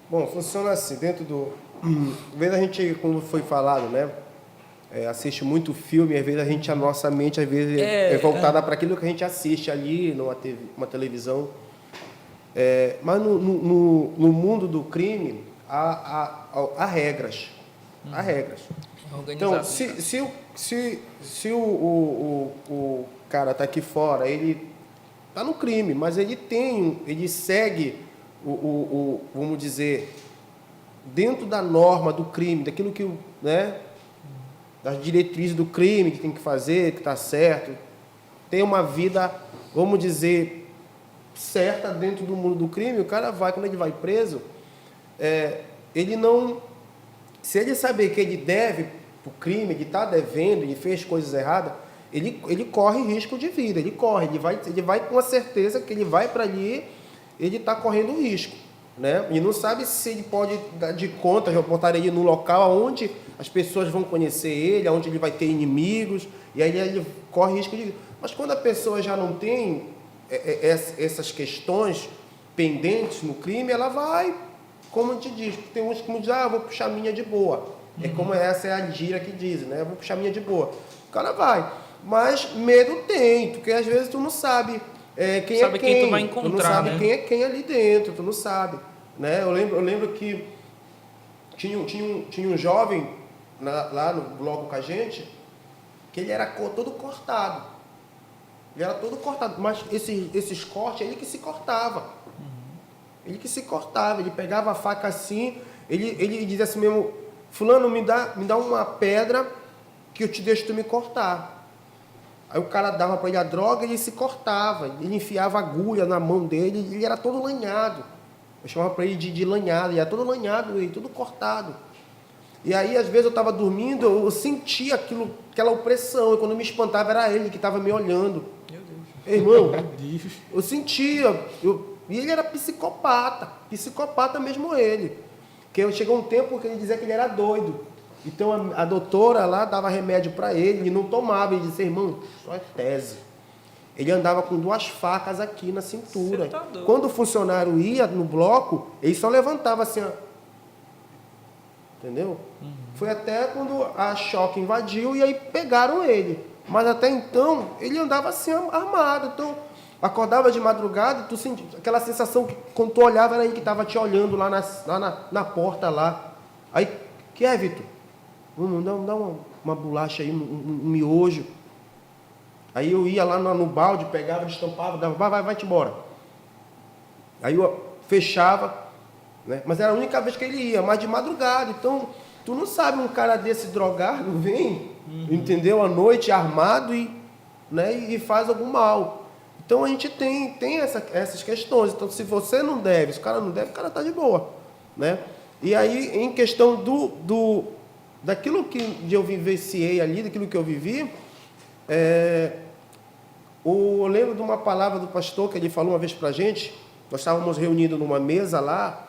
Bom, funciona assim, dentro do... Às vezes a gente, como foi falado, né? Assiste muito filme, às vezes a nossa mente às vezes é voltada para aquilo que a gente assiste ali numa televisão. Mas no mundo do crime há regras. Há regras. Então, se o cara está aqui fora, ele está no crime, mas ele segue vamos dizer, dentro da norma do crime, daquilo que, né, das diretrizes do crime que tem que fazer, que está certo, tem uma vida, vamos dizer, certa dentro do mundo do crime, o cara quando ele vai preso, ele não... Se ele saber que ele deve o crime, ele está devendo, ele fez coisas erradas, ele corre risco de vida, ele vai com a certeza que ele vai para ali, ele está correndo risco, né? E não sabe se ele pode dar de conta, reportar ele no local onde as pessoas vão conhecer ele, onde ele vai ter inimigos, e aí ele corre risco de vida. Mas quando a pessoa já não tem essas questões pendentes no crime, ela vai, como te diz, tem uns que dizem, vou puxar minha de boa. Como essa é a gíria que dizem, né? Vou puxar minha de boa. O cara vai. Mas medo tem, porque às vezes tu não sabe quem sabe é quem tu vai encontrar, tu não sabe, né? quem é quem ali dentro, tu não sabe. Né? Eu lembro que tinha um jovem lá no bloco com a gente, que ele era todo cortado. Ele era todo cortado, mas esses cortes, ele que se cortava. Ele que se cortava, ele pegava a faca assim, ele dizia assim mesmo, fulano, me dá uma pedra que eu te deixo tu me cortar. Aí o cara dava para ele a droga e ele se cortava, ele enfiava agulha na mão dele, ele era todo lanhado. Eu chamava para ele de lanhado, ele era todo lanhado, ele todo cortado. E aí, às vezes, eu estava dormindo, eu sentia aquela opressão, e quando eu me espantava era ele que estava me olhando. Meu Deus. Irmão, Meu Deus. eu sentia, e ele era psicopata mesmo ele. Porque chegou um tempo que ele dizia que ele era doido. Então a doutora lá dava remédio para ele não tomava. Ele disse, irmão, só é tese. Ele andava com 2 facas aqui na cintura. Você tá doido. Quando o funcionário ia no bloco, ele só levantava assim, ó. Entendeu? Foi até quando a choque invadiu e aí pegaram ele. Mas até então, ele andava assim armado. Então, acordava de madrugada, tu sentia aquela sensação que quando tu olhava era ele que estava te olhando lá na porta lá. Aí, que é, Vitor? dá uma bolacha aí, um miojo. Aí eu ia lá no balde, pegava, estampava, dava, vai-te embora. Aí eu fechava, né? Mas era a única vez que ele ia, mas de madrugada. Então, tu não sabe um cara desse drogado vem, entendeu? À noite, armado né? E faz algum mal. Então a gente tem essas questões. Então, se você não deve, se o cara não deve, o cara tá de boa, né? E aí, em questão daquilo que eu vivenciei ali, daquilo que eu vivi, eu lembro de uma palavra do pastor que ele falou uma vez pra gente. Nós estávamos reunidos numa mesa lá.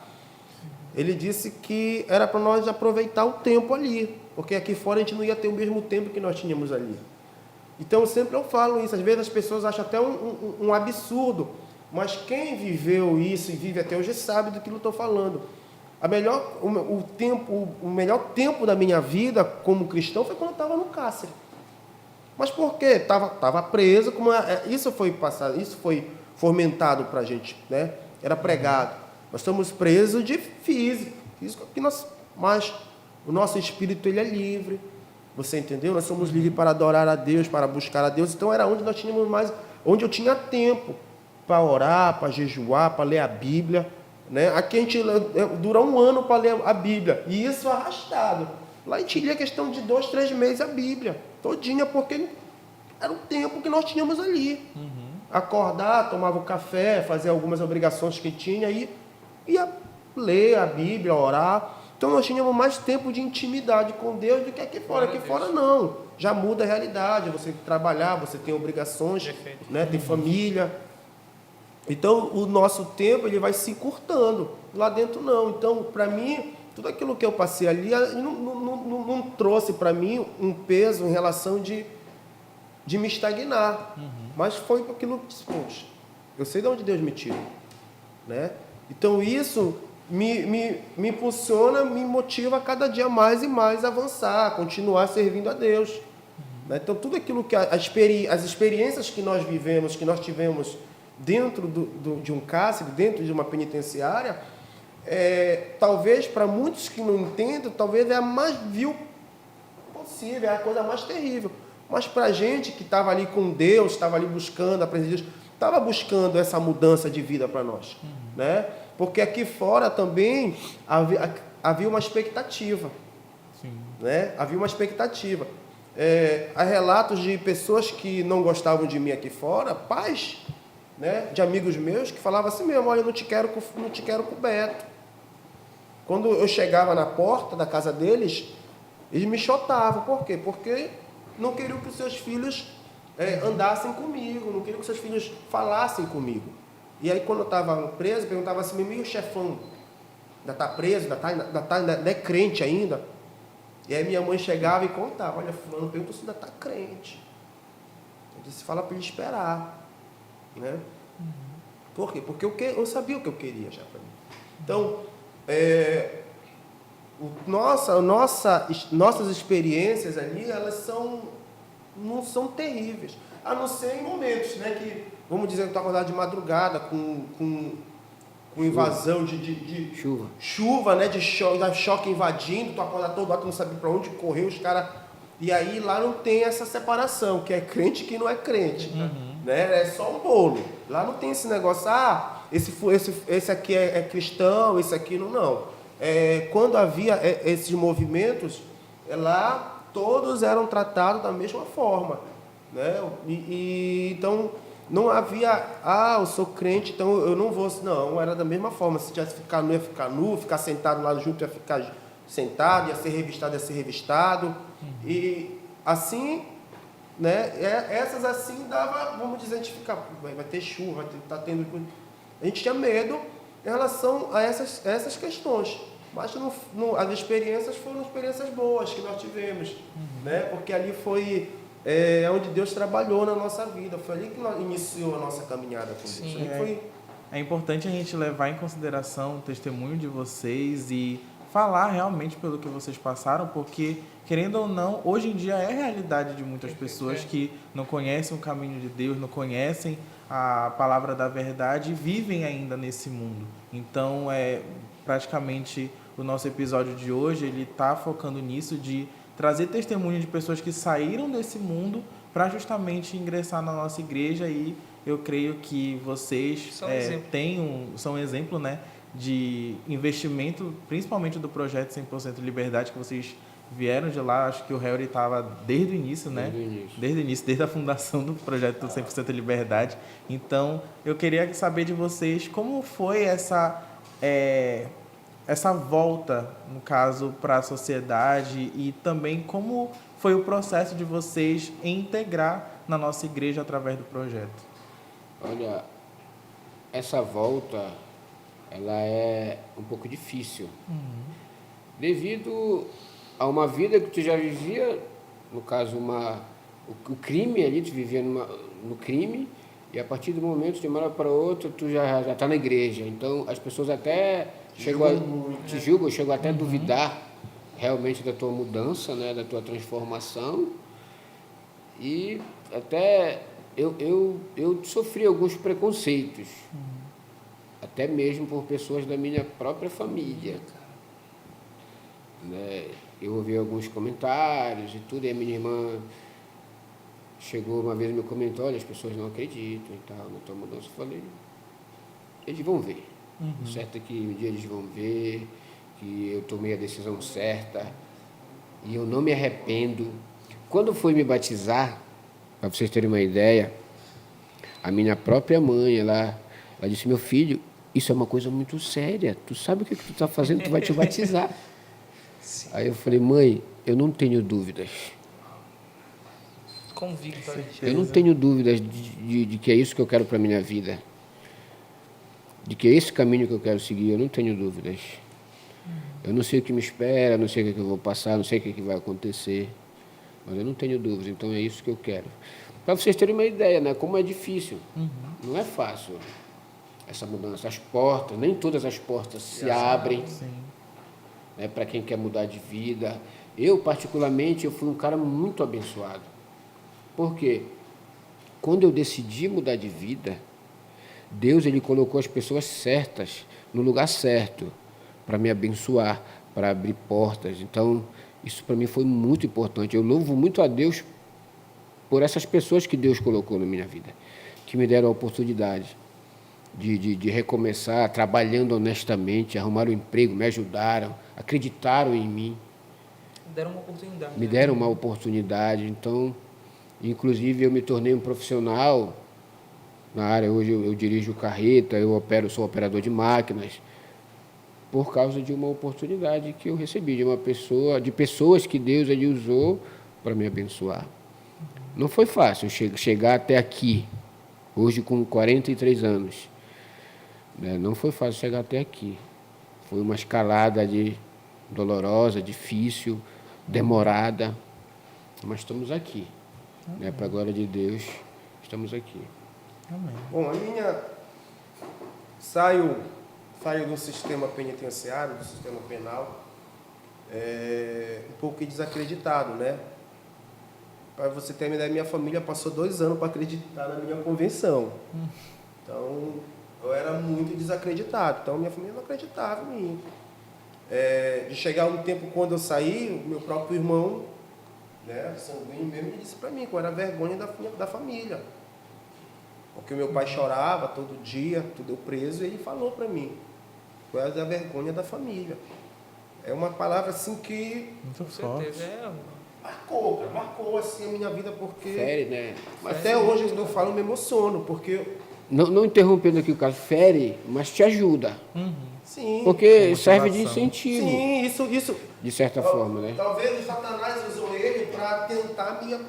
Ele disse que era para nós aproveitar o tempo ali, porque aqui fora a gente não ia ter o mesmo tempo que nós tínhamos ali. Então, sempre eu falo isso. Às vezes as pessoas acham até um absurdo, mas quem viveu isso e vive até hoje sabe do que eu estou falando. O melhor tempo da minha vida como cristão foi quando eu estava no cárcere. Mas por quê? Estava preso. Isso foi passado, isso foi fomentado para a gente, né? Era pregado. Nós estamos presos de físico mas o nosso espírito ele é livre. Você entendeu? Nós somos livres para adorar a Deus, para buscar a Deus. Então era onde eu tinha tempo para orar, para jejuar, para ler a Bíblia, né? Aqui a gente dura 1 ano para ler a Bíblia, e isso arrastado. Lá a gente lia questão de 2, 3 meses a Bíblia, todinha, porque era o tempo que nós tínhamos ali. Acordar, tomava um café, fazer algumas obrigações que tinha e ia ler a Bíblia, orar. Então nós tínhamos mais tempo de intimidade com Deus do que aqui fora. Aqui fora não. Já muda a realidade. Você tem que trabalhar, você tem obrigações, né? Tem família. Então o nosso tempo ele vai se encurtando. Lá dentro não. Então, para mim, tudo aquilo que eu passei ali não trouxe para mim um peso em relação de me estagnar. Mas foi aquilo que, poxa, eu sei de onde Deus me tira, né? Então isso me impulsiona, me motiva a cada dia mais e mais a avançar, a continuar servindo a Deus. Né? Então tudo aquilo que as experiências que nós vivemos, que nós tivemos dentro de um cárcere, dentro de uma penitenciária, talvez para muitos que não entendem, talvez é a mais vil possível, é a coisa mais terrível. Mas para a gente que estava ali com Deus, estava ali buscando a presença de Deus, estava buscando essa mudança de vida para nós, né? Porque aqui fora também havia uma expectativa, né? Havia uma expectativa. Há relatos de pessoas que não gostavam de mim aqui fora, pais, né, de amigos meus que falavam assim mesmo: olha, eu não te quero coberto. Quando eu chegava na porta da casa deles, eles me chotavam. Por quê? Porque não queriam que os seus filhos andassem comigo, não queriam que os seus filhos falassem comigo. E aí, quando eu estava preso, perguntava assim: meu chefão, ainda está preso, ainda é crente ainda? E aí minha mãe chegava e contava: olha, fulano perguntou se ainda está crente. Eu disse: fala para ele esperar, né? Por quê? Porque eu sabia o que eu queria já para mim. Então, nossas experiências ali, elas não são terríveis, a não ser em momentos, né, que, vamos dizer, que tu acordar de madrugada com invasão de chuva, né, de choque invadindo, tu acordar todo lado, tu não sabe para onde correr, os caras... E aí lá não tem essa separação, que é crente e que não é crente, né? É só um bolo. Lá não tem esse negócio, esse aqui é cristão, esse aqui não. Quando havia esses movimentos, lá todos eram tratados da mesma forma, né? Então não havia, eu sou crente, então eu não vou. Não, era da mesma forma. Se tivesse que ficar nu, ia ficar nu, ficar sentado lá junto, ia ficar sentado, ia ser revistado. E assim, né? Essas assim dava, vamos dizer, a gente fica, vai ter chuva, tá tendo. A gente tinha medo em relação a essas questões. Mas as experiências foram experiências boas que nós tivemos, né? Porque ali foi onde Deus trabalhou na nossa vida. Foi ali que iniciou a nossa caminhada com Deus. Sim, é importante a gente levar em consideração o testemunho de vocês e falar realmente pelo que vocês passaram, porque, querendo ou não, hoje em dia é a realidade de muitas pessoas que não conhecem o caminho de Deus, não conhecem a palavra da verdade e vivem ainda nesse mundo. Então, praticamente o nosso episódio de hoje, ele está focando nisso, de trazer testemunho de pessoas que saíram desse mundo para justamente ingressar na nossa igreja, e eu creio que vocês são um exemplo, né, de investimento, principalmente do projeto 100% Liberdade, que vocês vieram de lá. Acho que o Harry estava desde o início, né? Desde o início, desde a fundação do projeto 100% Liberdade. Então, eu queria saber de vocês como foi essa volta, no caso, para a sociedade, e também como foi o processo de vocês em integrar na nossa igreja através do projeto. Olha, essa volta, ela é um pouco difícil, devido a uma vida que tu já vivia, no caso, o crime ali, tu vivia no crime, e a partir do momento, de uma hora para outra, tu já está na igreja. Então, as pessoas até te julgam, chegam até a duvidar realmente da tua mudança, né, da tua transformação. E até eu sofri alguns preconceitos, até mesmo por pessoas da minha própria família, né? Eu ouvi alguns comentários e tudo, e a minha irmã chegou uma vez e me comentou: olha, as pessoas não acreditam e tal na tua mudança. Eu falei, eles vão ver. O certo é que um dia eles vão ver que eu tomei a decisão certa e eu não me arrependo. Quando fui me batizar, para vocês terem uma ideia, a minha própria mãe, ela disse: meu filho, isso é uma coisa muito séria, tu sabe o que tu está fazendo, tu vai te batizar. Aí eu falei: mãe, eu não tenho dúvidas. Convicto. Eu não tenho dúvidas de que é isso que eu quero para a minha vida, de que é esse caminho que eu quero seguir. Eu não tenho dúvidas. Eu não sei o que me espera, não sei o que eu vou passar, não sei o que vai acontecer, mas eu não tenho dúvidas, então é isso que eu quero. Para vocês terem uma ideia, né, como é difícil. Não é fácil essa mudança. As portas, nem todas as portas se abrem, né, para quem quer mudar de vida. Eu, particularmente, eu fui um cara muito abençoado. Por quê? Quando eu decidi mudar de vida, Deus, ele colocou as pessoas certas no lugar certo para me abençoar, para abrir portas. Então, isso para mim foi muito importante. Eu louvo muito a Deus por essas pessoas que Deus colocou na minha vida, que me deram a oportunidade de recomeçar trabalhando honestamente, arrumaram um emprego, me ajudaram, acreditaram em mim. Deram uma oportunidade. Me deram uma oportunidade. Então, inclusive, eu me tornei um profissional na área. Hoje eu dirijo carreta, sou operador de máquinas, por causa de uma oportunidade que eu recebi de pessoas que Deus ele usou para me abençoar. Não foi fácil chegar até aqui, hoje com 43 anos. Não foi fácil chegar até aqui. Foi uma escalada dolorosa, difícil, demorada, mas estamos aqui. Para a glória de Deus, estamos aqui. Amém. Bom, a minha saiu do sistema penitenciário, do sistema penal, um pouco desacreditado, né? Para você ter uma ideia, minha família passou 2 anos para acreditar na minha convenção. Então, eu era muito desacreditado. Então, minha família não acreditava em mim. De chegar um tempo, quando eu saí, o meu próprio irmão, né, sanguíneo mesmo, disse para mim que eu era vergonha da família. Porque meu pai chorava todo dia, tudo eu preso, e ele falou para mim: tu és a vergonha da família. É uma palavra assim que Muito Com forte. certeza. marcou assim a minha vida, porque Fere, né? até hoje quando eu falo eu me emociono, porque Não interrompendo aqui o caso, fere, mas te ajuda. sim, Porque Uma serve de motivação. incentivo, sim, isso de certa forma, né? talvez o Satanás usou ele para tentar me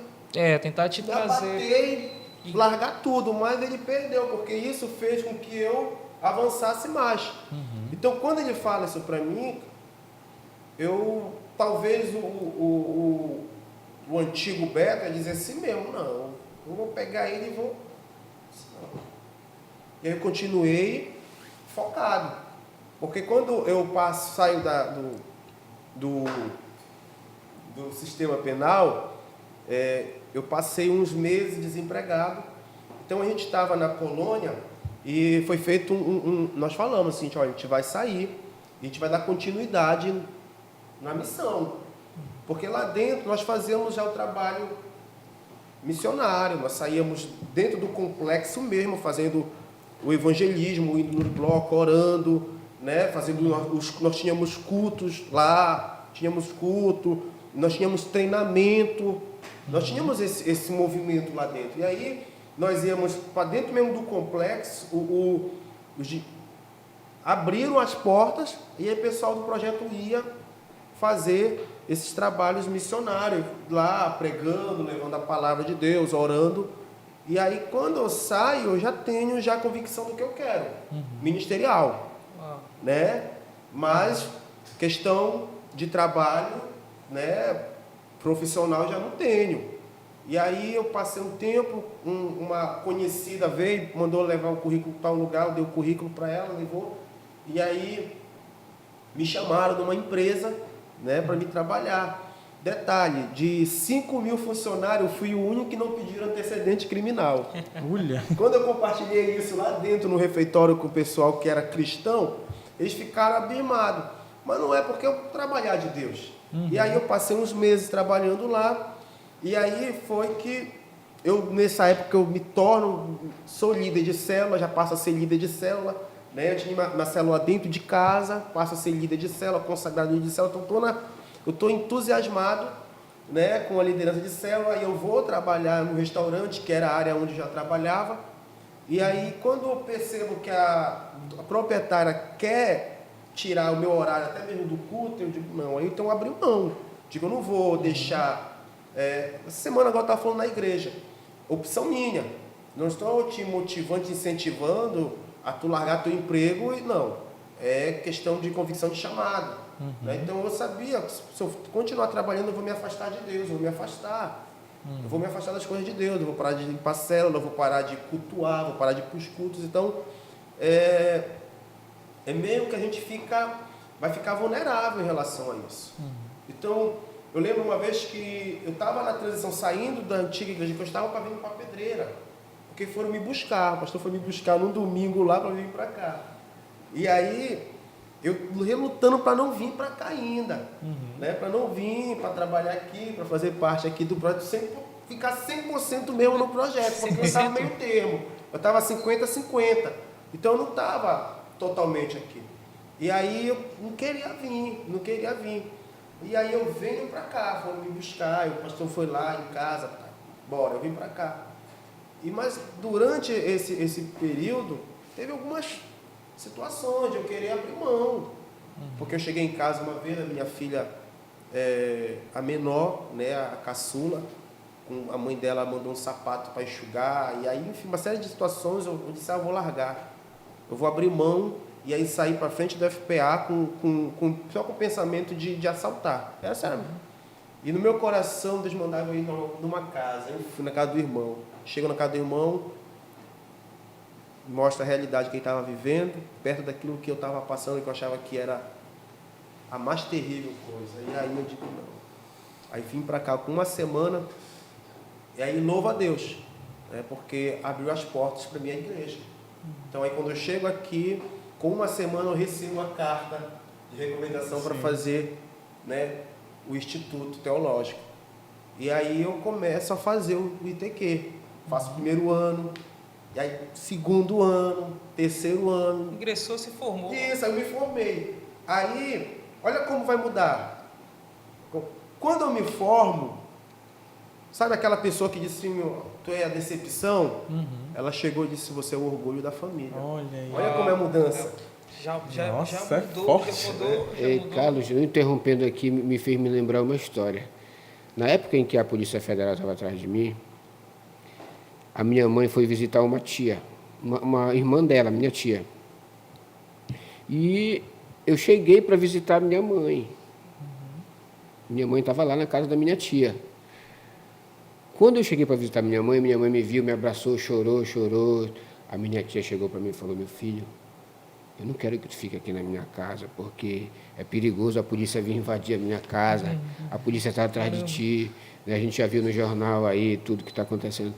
Tentar te trazer. abater e largar tudo, mas ele perdeu, porque isso fez com que eu avançasse mais. Então, quando ele fala isso para mim, talvez o antigo Beto ia dizer assim mesmo: não, eu vou pegar ele e vou... E aí eu continuei focado, porque quando eu saio do sistema penal, eu passei uns meses desempregado. Então a gente estava na colônia e foi feito nós falamos assim: olha, a gente vai sair, a gente vai dar continuidade na missão. Porque lá dentro nós fazíamos já o trabalho missionário, nós saíamos dentro do complexo mesmo, fazendo o evangelismo, indo no bloco, orando, né? Nós tínhamos cultos lá, nós tínhamos treinamento, nós tínhamos esse movimento lá dentro. E aí nós íamos para dentro mesmo do complexo, abriram as portas e aí o pessoal do projeto ia fazer esses trabalhos missionários, lá pregando, levando a palavra de Deus, orando. E aí quando eu saio, eu já tenho a convicção do que eu quero, ministerial, né? Mas questão de trabalho, né, profissional eu já não tenho. E aí eu passei um tempo, uma conhecida veio, mandou levar o currículo para um lugar, eu dei o currículo para ela, levou. E aí me chamaram de uma empresa, né, para me trabalhar. Detalhe, de 5.000 funcionários, eu fui o único que não pediram antecedente criminal. Olha. Quando eu compartilhei isso lá dentro no refeitório com o pessoal que era cristão, eles ficaram abismados. Mas não é porque eu trabalhar de Deus. E aí eu passei uns meses trabalhando lá, e aí foi que nessa época eu me torno, sou líder de célula, já passo a ser líder de célula, né? Eu tinha uma célula dentro de casa, passo a ser líder de célula, consagrado líder de célula, então eu estou entusiasmado, né, com a liderança de célula, e eu vou trabalhar no restaurante, que era a área onde eu já trabalhava, e aí quando eu percebo que a proprietária quer tirar o meu horário até mesmo do culto, eu digo, não, aí então eu abri mão, digo, eu não vou deixar, essa semana agora eu estava falando na igreja, opção minha, não estou te motivando, te incentivando a tu largar teu emprego, e não, é questão de convicção de chamado. Né? Então eu sabia que se eu continuar trabalhando eu vou me afastar de Deus, eu vou me afastar. Eu vou me afastar das coisas de Deus, eu vou parar de limpar célula, eu vou parar de cultuar, vou parar de ir para os cultos. Então, é meio que a gente vai ficar vulnerável em relação a isso. Então, eu lembro uma vez que eu estava na transição, saindo da antiga igreja, que eu estava para vir para a Pedreira, porque foram me buscar, o pastor foi me buscar num domingo lá para vir para cá. E aí eu relutando para não vir para cá ainda, né? Para não vir, para trabalhar aqui, para fazer parte aqui do projeto, sempre ficar 100% mesmo no projeto, porque eu estava meio termo, eu estava 50-50, então eu não estava totalmente aqui. E aí eu não queria vir. E aí eu venho para cá, foram me buscar, e o pastor foi lá em casa, bora, eu vim para cá. Mas durante esse período, teve algumas situações de eu querer abrir mão. Porque eu cheguei em casa uma vez, a minha filha, a menor, né, a caçula, a mãe dela mandou um sapato para enxugar, e aí, enfim, uma série de situações, eu disse, eu vou largar. Eu vou abrir mão, e aí sair para frente do FPA só com o pensamento de assaltar. Era sério. E no meu coração, Deus mandava eu ir numa casa. Eu fui na casa do irmão. Chego na casa do irmão, mostra a realidade que ele estava vivendo, perto daquilo que eu estava passando, que eu achava que era a mais terrível coisa. E aí eu digo, não. Aí vim para cá com uma semana, e aí louvo a Deus, né, porque abriu as portas para a minha igreja. Então aí quando eu chego aqui, com uma semana eu recebo a carta de recomendação para fazer, né, o Instituto Teológico. E aí eu começo a fazer o ITQ. Faço o primeiro ano, e aí segundo ano, terceiro ano. Ingressou, se formou. Isso, aí eu me formei. Aí, olha como vai mudar. Quando eu me formo, sabe aquela pessoa que disse assim, tu é a decepção? Ela chegou e disse, você é o orgulho da família. Olha aí. Olha como é a mudança. Nossa, é mudou, forte, já mudou. Ei, Carlos, eu interrompendo aqui, me fez me lembrar uma história. Na época em que a Polícia Federal estava atrás de mim, a minha mãe foi visitar uma tia, uma irmã dela, minha tia. E eu cheguei para visitar minha mãe. Minha mãe estava lá na casa da minha tia. Quando eu cheguei para visitar minha mãe me viu, me abraçou, chorou. A minha tia chegou para mim e falou, meu filho, eu não quero que tu fique aqui na minha casa, porque é perigoso a polícia vir invadir a minha casa, a polícia está atrás de ti, né? A gente já viu no jornal aí tudo que está acontecendo.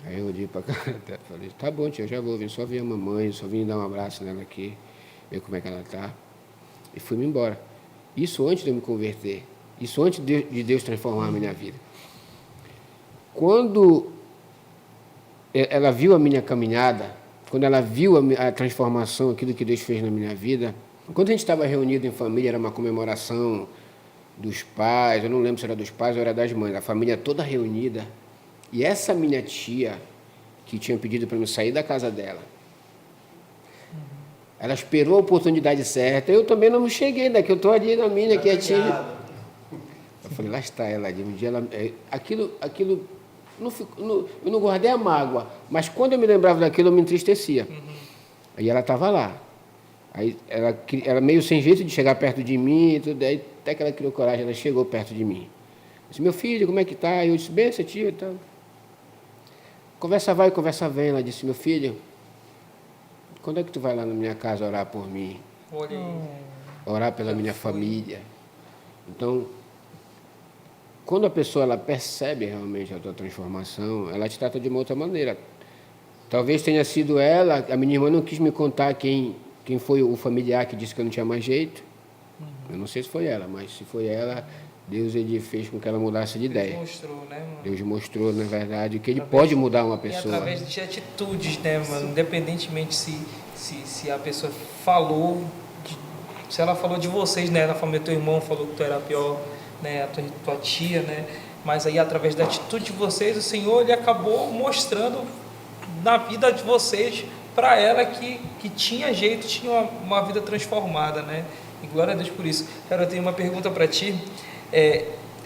Aí eu olhei para cá e falei, tá bom, tia, eu já vou, vim só ver a mamãe, só vim dar um abraço nela aqui, ver como é que ela está. E fui-me embora. Isso antes de eu me converter. Isso antes de Deus transformar a minha vida. Quando ela viu a minha caminhada, quando ela viu a transformação, aquilo que Deus fez na minha vida, quando a gente estava reunido em família, era uma comemoração dos pais, eu não lembro se era dos pais ou era das mães, a família toda reunida, e essa minha tia, que tinha pedido para eu sair da casa dela, ela esperou a oportunidade certa, eu também não me cheguei, né, que eu estou ali na minha, quietinha. Eu falei, lá está ela ali, um dia ela... Aquilo eu não guardei a mágoa, mas quando eu me lembrava daquilo, eu me entristecia. Aí ela estava lá. Aí ela meio sem jeito de chegar perto de mim, e tudo, aí até que ela criou coragem, ela chegou perto de mim. Disse, meu filho, como é que tá? Eu disse, bem, essa tia e tal. Conversa vai, conversa vem. Ela disse, meu filho, quando é que tu vai lá na minha casa orar por mim? Olha aí. Orar pela minha família. Então, quando a pessoa ela percebe realmente a tua transformação, ela te trata de uma outra maneira. Talvez tenha sido ela, a minha irmã não quis me contar quem foi o familiar que disse que eu não tinha mais jeito. Eu não sei se foi ela, mas se foi ela, Deus ele fez com que ela mudasse de ideia. Deus mostrou, né, mano? Deus mostrou, na verdade, que ele pode mudar uma pessoa. E através de atitudes, né, mano? Independentemente se a pessoa falou, se ela falou de vocês, né? Na família, teu irmão falou que tu era pior, né? A tua tia, né? Mas aí, através da atitude de vocês, o Senhor, ele acabou mostrando na vida de vocês, para ela que tinha jeito, tinha uma vida transformada, né? E glória a Deus por isso. Cara, eu tenho uma pergunta para ti.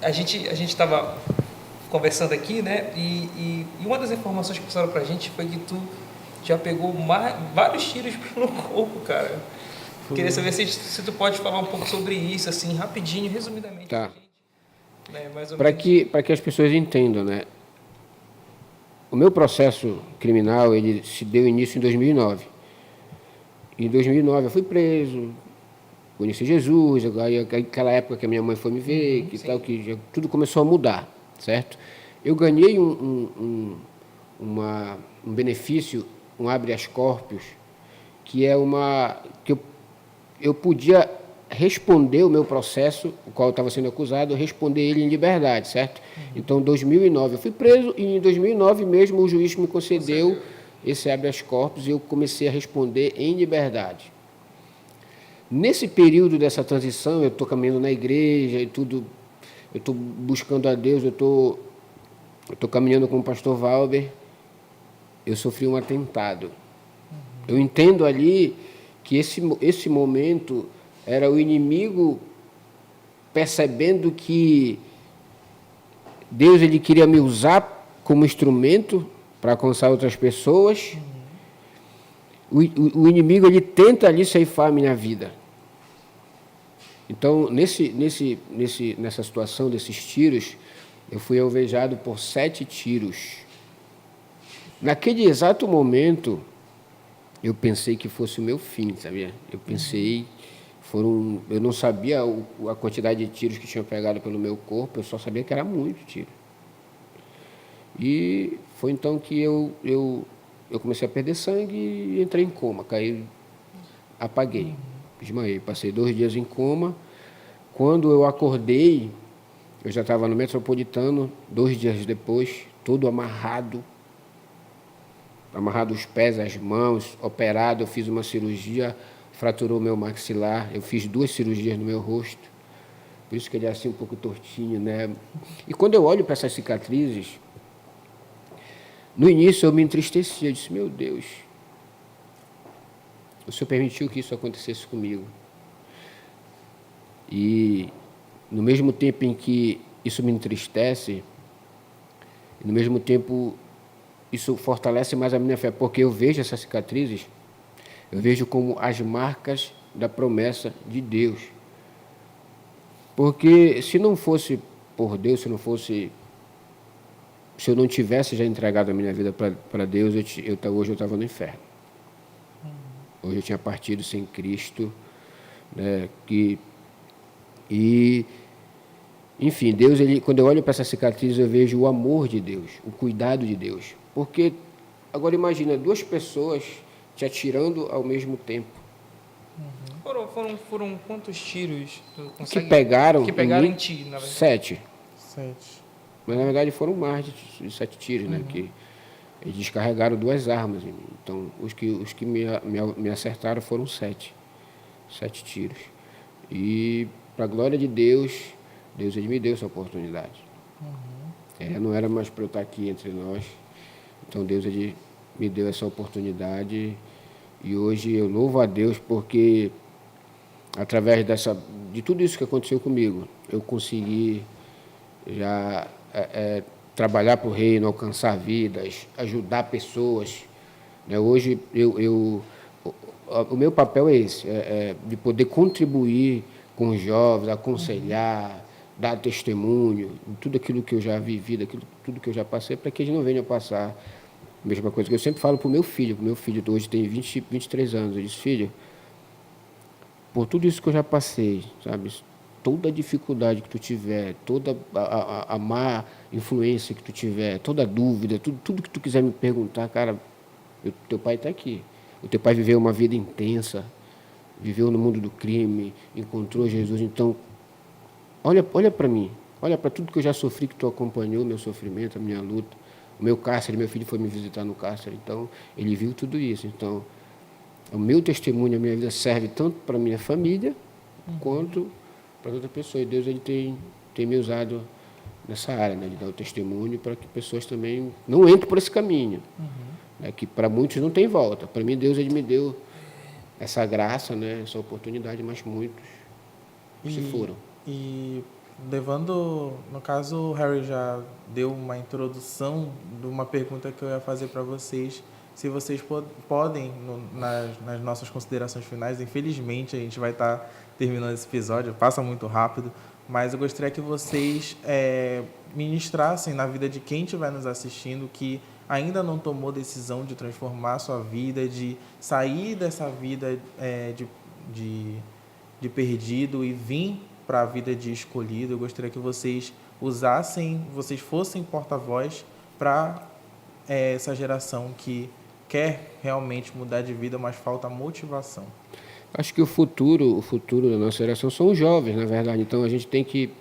A gente estava conversando aqui, né? E uma das informações que passaram para a gente foi que tu já pegou vários tiros pelo corpo, cara. Queria saber se tu pode falar um pouco sobre isso, assim, rapidinho, resumidamente. Tá. Né? Mais ou Para menos. que as pessoas entendam, né? O meu processo criminal, ele se deu início em 2009. Em 2009 eu fui preso, conheci Jesus, aí aquela época que a minha mãe foi me ver, tudo começou a mudar, certo? Eu ganhei um benefício, um habeas corpus, que é que eu podia responder o meu processo, o qual eu estava sendo acusado, responder ele em liberdade, certo? Então, em 2009 eu fui preso e em 2009 mesmo o juiz me concedeu esse habeas corpus e eu comecei a responder em liberdade. Nesse período dessa transição, eu estou caminhando na igreja e tudo, eu estou buscando a Deus, eu estou caminhando com o pastor Valber, eu sofri um atentado. Eu entendo ali que esse momento era o inimigo percebendo que Deus ele queria me usar como instrumento para alcançar outras pessoas. O inimigo ele tenta ali ceifar a minha vida. Então, nessa situação desses tiros, eu fui alvejado por 7 tiros. Naquele exato momento, eu pensei que fosse o meu fim, sabia? Eu pensei, eu não sabia a quantidade de tiros que tinham pegado pelo meu corpo, eu só sabia que era muito tiro. E foi então que eu comecei a perder sangue e entrei em coma, caí, apaguei, desmaiei, passei 2 dias em coma. Quando eu acordei, eu já estava no Metropolitano, 2 dias depois, todo amarrado os pés, as mãos, operado, eu fiz uma cirurgia, fraturou meu maxilar, eu fiz 2 cirurgias no meu rosto, por isso que ele é assim um pouco tortinho, né? E quando eu olho para essas cicatrizes, no início eu me entristeci, eu disse, meu Deus, o Senhor permitiu que isso acontecesse comigo. E no mesmo tempo em que isso me entristece, no mesmo tempo isso fortalece mais a minha fé, porque eu vejo essas cicatrizes, eu vejo como as marcas da promessa de Deus. Porque se não fosse por Deus, se eu não tivesse já entregado a minha vida para Deus, hoje eu estava no inferno. Hoje eu tinha partido sem Cristo, né? Enfim, Deus, quando eu olho para essa cicatriz, eu vejo o amor de Deus, o cuidado de Deus. Porque, agora imagina, 2 pessoas te atirando ao mesmo tempo. Foram quantos tiros? Tu Que consegue- pegaram, Que pegaram em em ti, na verdade. 7. 7. Mas na verdade foram mais de 7 tiros, né? Que eles descarregaram 2 armas em mim. Então os que me acertaram foram 7. 7 tiros. E para a glória de Deus, Deus ele me deu essa oportunidade. Não era mais para eu estar aqui entre nós. Então Deus ele me deu essa oportunidade. E hoje eu louvo a Deus porque através de tudo isso que aconteceu comigo, eu consegui já trabalhar para o reino, alcançar vidas, ajudar pessoas. Né? Hoje o meu papel é esse, de poder contribuir com os jovens, aconselhar, dar testemunho, tudo aquilo que eu já vivi, tudo que eu já passei, para que eles não venham a passar. A mesma coisa que eu sempre falo para o meu filho hoje tem 23 anos, eu disse, filho, por tudo isso que eu já passei, sabe, toda a dificuldade que tu tiver, toda a má influência que tu tiver, toda a dúvida, tudo que tu quiser me perguntar, cara, teu pai está aqui. O teu pai viveu uma vida intensa, viveu no mundo do crime, encontrou Jesus. Então, olha para mim, olha para tudo que eu já sofri, que tu acompanhou, meu sofrimento, a minha luta. O meu cárcere, meu filho foi me visitar no cárcere, então ele viu tudo isso. Então, o meu testemunho, a minha vida serve tanto para a minha família, quanto para outra pessoa. E Deus ele tem me usado nessa área, né, de dar o testemunho para que pessoas também não entrem por esse caminho. Né, que para muitos não tem volta. Para mim, Deus ele me deu essa graça, né, essa oportunidade, mas muitos se foram. E levando, no caso, o Harry já deu uma introdução de uma pergunta que eu ia fazer para vocês. Se vocês podem, nas nossas considerações finais, infelizmente a gente vai estar terminando esse episódio, passa muito rápido, mas eu gostaria que vocês ministrassem na vida de quem estiver nos assistindo que ainda não tomou decisão de transformar a sua vida, de sair dessa vida de perdido e vir para a vida de escolhido. Eu gostaria que vocês fossem porta-voz para essa geração que quer realmente mudar de vida, mas falta motivação. Acho que o futuro da nossa geração são os jovens, na verdade. Então, a gente tem que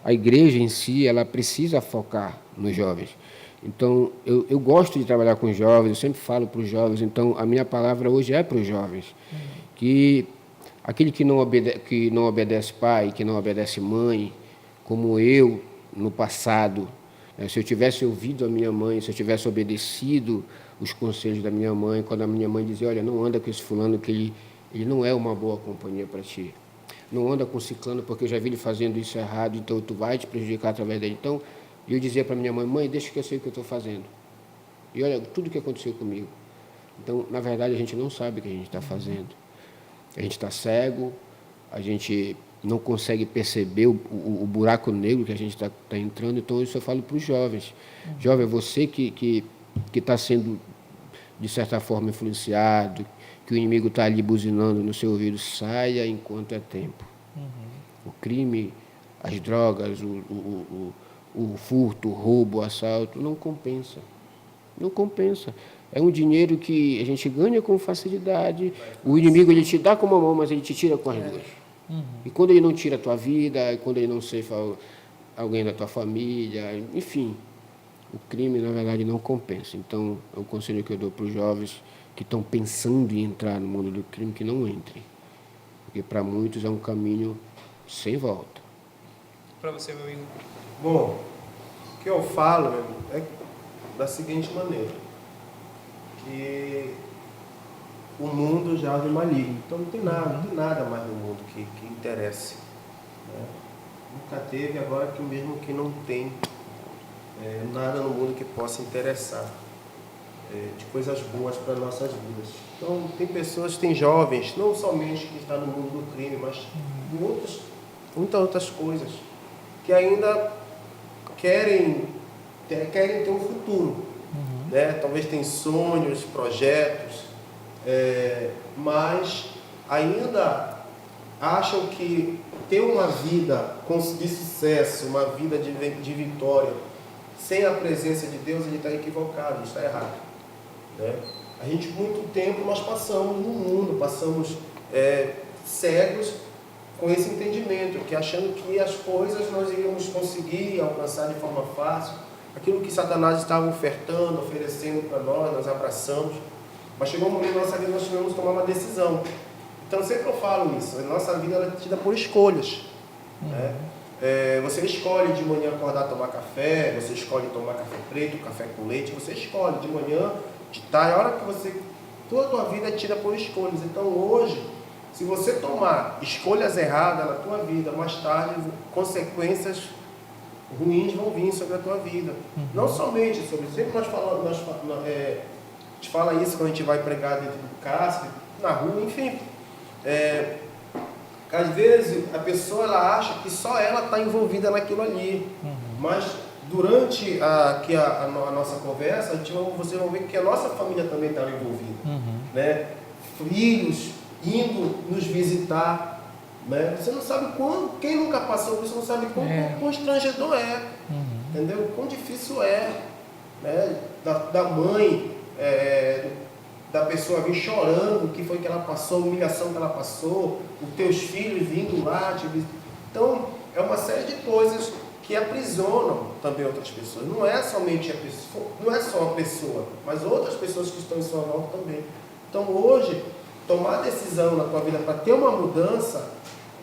a igreja em si, ela precisa focar nos jovens. Então, eu gosto de trabalhar com os jovens, eu sempre falo para os jovens. Então, a minha palavra hoje é para os jovens. Que aquele que não obedece pai, que não obedece mãe, como eu, no passado, né, se eu tivesse ouvido a minha mãe, se eu tivesse obedecido os conselhos da minha mãe, quando a minha mãe dizia, olha, não anda com esse fulano, que ele não é uma boa companhia para ti. Não anda com ciclano, porque eu já vi ele fazendo isso errado, então tu vai te prejudicar através dele. Então, eu dizia para minha mãe, mãe, deixa que eu sei o que eu estou fazendo. E olha, tudo que aconteceu comigo. Então, na verdade, a gente não sabe o que a gente está fazendo. A gente está cego, a gente não consegue perceber o buraco negro que a gente está entrando. Então, isso eu falo para os jovens. Jovem, você que está sendo, de certa forma, influenciado, que o inimigo está ali buzinando no seu ouvido, saia enquanto é tempo. O crime, as drogas, o furto, o roubo, o assalto, não compensa. Não compensa. É um dinheiro que a gente ganha com facilidade. O inimigo ele te dá com uma mão, mas ele te tira com as duas. E quando ele não tira a tua vida, quando ele não ceifa alguém da tua família, enfim, o crime, na verdade, não compensa. Então, é um conselho que eu dou para os jovens que estão pensando em entrar no mundo do crime, que não entrem. Porque para muitos é um caminho sem volta. Para você, meu amigo. Bom, o que eu falo, meu amigo, é da seguinte maneira, que o mundo jaz maligno. Então não tem nada mais no mundo que interesse. Né? Nunca teve, agora que mesmo que não tem nada no mundo que possa interessar de coisas boas para nossas vidas. Então tem pessoas, tem jovens, não somente que estão no mundo do crime, mas muitas outras coisas, que ainda querem ter um futuro. Né? Talvez tem sonhos, projetos, mas ainda acham que ter uma vida de sucesso, uma vida de vitória, sem a presença de Deus, ele está equivocado, ele está errado. Né? A gente, muito tempo, nós passamos no mundo, passamos cegos com esse entendimento, que achando que as coisas nós iríamos conseguir alcançar de forma fácil, aquilo que Satanás estava ofertando, oferecendo para nós abraçamos, mas chegou um momento na nossa vida que nós tivemos que tomar uma decisão. Então sempre eu falo isso, a nossa vida ela é tida por escolhas, né? Você escolhe de manhã acordar, tomar café, você escolhe tomar café preto, café com leite, você escolhe de manhã, de tarde, a hora que você... Toda a tua vida é tida por escolhas. Então hoje, se você tomar escolhas erradas na tua vida, mais tarde, consequências ruins vão vir sobre a tua vida. Não somente sobre... Sempre nós falamos, a gente fala isso quando a gente vai pregar dentro do casco, na rua, enfim. Às vezes a pessoa ela acha que só ela está envolvida naquilo ali, mas durante a nossa conversa, vocês vão ver que a nossa família também está envolvida, né? Filhos indo nos visitar, né? Você não sabe quem nunca passou por isso, não sabe quão constrangedor entendeu? Quão difícil né? Da mãe, da pessoa vir chorando, o que foi que ela passou, a humilhação que ela passou, os teus filhos vindo lá te visitar. Então, é uma série de coisas que aprisionam também outras pessoas. Não é somente a pessoa, não é só a pessoa, mas outras pessoas que estão em sua volta também. Então, hoje, tomar decisão na tua vida para ter uma mudança,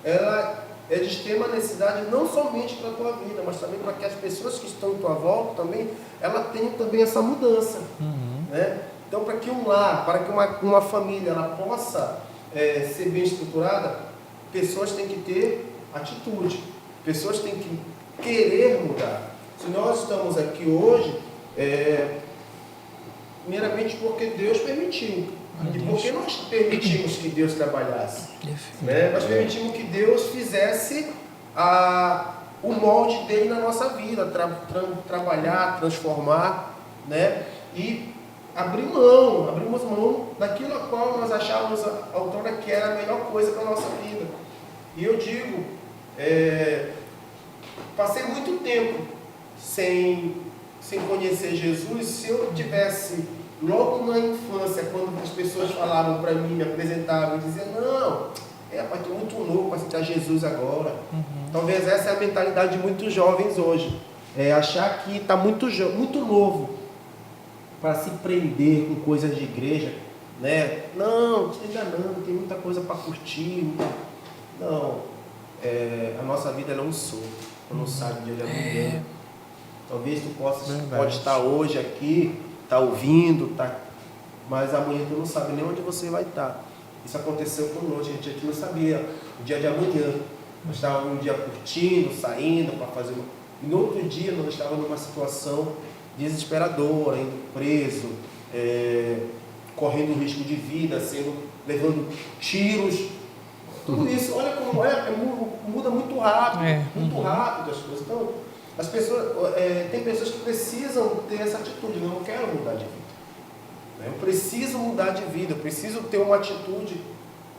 ela é de extrema necessidade, não somente para a tua vida, mas também para que as pessoas que estão em tua volta também, ela tenham também essa mudança, né? Então, para que um lar, para que uma família ela possa ser bem estruturada, pessoas têm que ter atitude, pessoas têm que querer mudar. Se nós estamos aqui hoje, primeiramente porque Deus permitiu, e porque nós permitimos que Deus trabalhasse, né? Nós permitimos que Deus fizesse o molde dele na nossa vida, trabalhar, transformar, né? E abrimos mão daquilo a qual nós achávamos a outrora que era a melhor coisa para a nossa vida. E eu digo, passei muito tempo sem conhecer Jesus. Se eu tivesse, logo na infância, quando as pessoas falavam para mim, me apresentavam, e diziam, não, rapaz, estou muito novo para aceitar Jesus agora. Talvez essa é a mentalidade de muitos jovens hoje, achar que está muito novo para se prender com coisas de igreja, né? Não, te enganando, tem muita coisa para curtir. Não, a nossa vida é um sopro, tu não sabe o dia de amanhã. Talvez tu pode estar hoje aqui, tá ouvindo, mas amanhã tu não sabe nem onde você vai estar. Isso aconteceu conosco, a gente não sabia o dia de amanhã. Nós estávamos um dia curtindo, saindo para fazer e no outro dia nós estávamos numa situação desesperadora, indo preso, correndo risco de vida, levando tiros. Tudo isso, olha como muda muito rápido, muito rápido as coisas. Então, as pessoas, tem pessoas que precisam ter essa atitude. Não, eu quero mudar de vida. Eu preciso mudar de vida, eu preciso ter uma atitude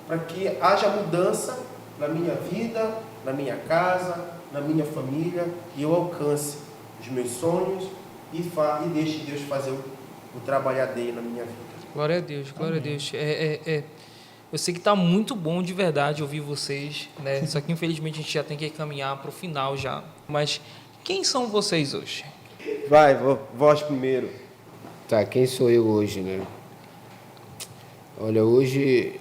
para que haja mudança na minha vida, na minha casa, na minha família, e eu alcance os meus sonhos e deixe Deus fazer o trabalhar dele na minha vida. Glória a Deus, glória a Deus. Eu sei que está muito bom de verdade ouvir vocês, né? Só que infelizmente a gente já tem que caminhar para o final já. Mas quem são vocês hoje? Vai, voz primeiro. Tá, quem sou eu hoje, né? Olha, hoje,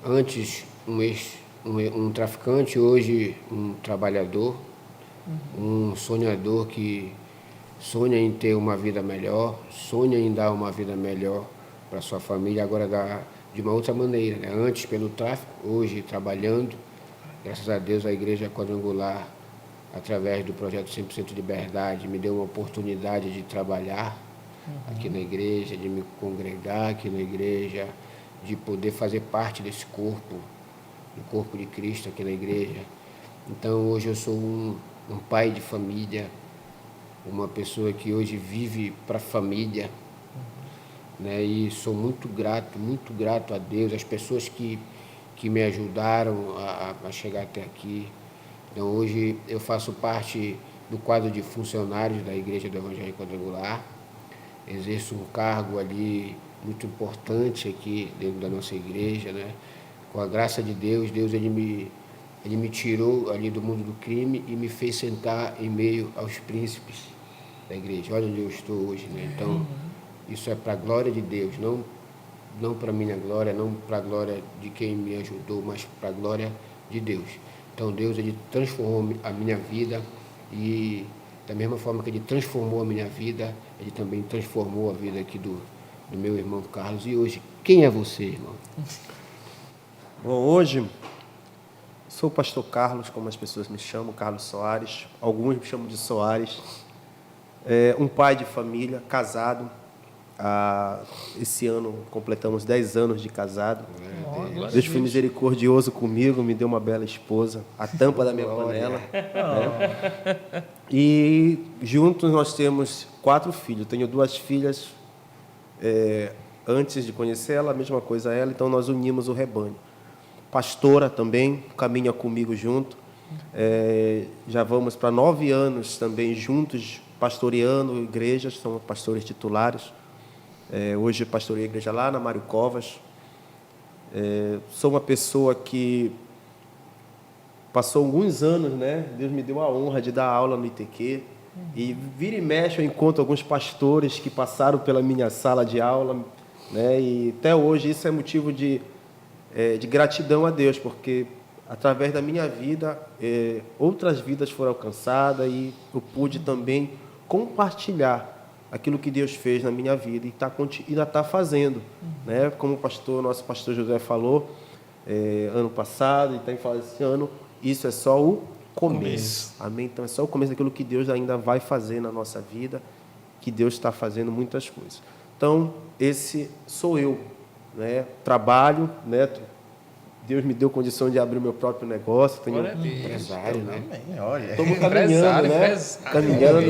antes um traficante, hoje um trabalhador, um sonhador que sonha em ter uma vida melhor, sonha em dar uma vida melhor para sua família, agora dá de uma outra maneira, né? Antes pelo tráfico, hoje trabalhando. Graças a Deus a Igreja Quadrangular, através do projeto 100% Liberdade, me deu uma oportunidade de trabalhar aqui na igreja, de me congregar aqui na igreja, de poder fazer parte desse corpo, do corpo de Cristo aqui na igreja. Então hoje eu sou um pai de família, uma pessoa que hoje vive para a família, né? E sou muito grato a Deus, as pessoas que me ajudaram a chegar até aqui. Então hoje eu faço parte do quadro de funcionários da Igreja do Evangelho Quadrangular, exerço um cargo ali muito importante aqui dentro da nossa igreja, né? Com a graça de Deus, ele me tirou ali do mundo do crime e me fez sentar em meio aos príncipes da igreja. Olha onde eu estou hoje, né? Então, isso é para a glória de Deus, não para a minha glória, não para a glória de quem me ajudou, mas para a glória de Deus. Então, Deus, ele transformou a minha vida e, da mesma forma que ele transformou a minha vida, ele também transformou a vida aqui do meu irmão Carlos. E hoje, quem é você, irmão? Bom, hoje sou o pastor Carlos, como as pessoas me chamam, Carlos Soares. Alguns me chamam de Soares. Um pai de família, casado. Esse ano completamos 10 anos de casado. Deus foi misericordioso comigo, me deu uma bela esposa, a tampa da minha panela. Né? E juntos nós temos 4 filhos. Tenho 2 filhas antes de conhecer ela, a mesma coisa a ela, então nós unimos o rebanho. Pastora também, caminha comigo junto. Já vamos para 9 anos também juntos, pastoreando igrejas, somos pastores titulares. Hoje pastorei a igreja lá na Mário Covas. Sou uma pessoa que passou alguns anos, né? Deus me deu a honra de dar aula no ITQ. E vira e mexe eu encontro alguns pastores que passaram pela minha sala de aula, né? E até hoje isso é motivo de gratidão a Deus, porque através da minha vida outras vidas foram alcançadas e eu pude também compartilhar aquilo que Deus fez na minha vida e ainda está fazendo. Né? Como nosso pastor José falou, ano passado, e está falando esse ano, isso é só o começo. Amém? Então é só o começo daquilo que Deus ainda vai fazer na nossa vida, que Deus está fazendo muitas coisas. Então, esse sou eu. Né? Trabalho, né? Deus me deu condição de abrir o meu próprio negócio. Tenho Empresário, né? Olha. Estamos caminhando, né? Caminhando.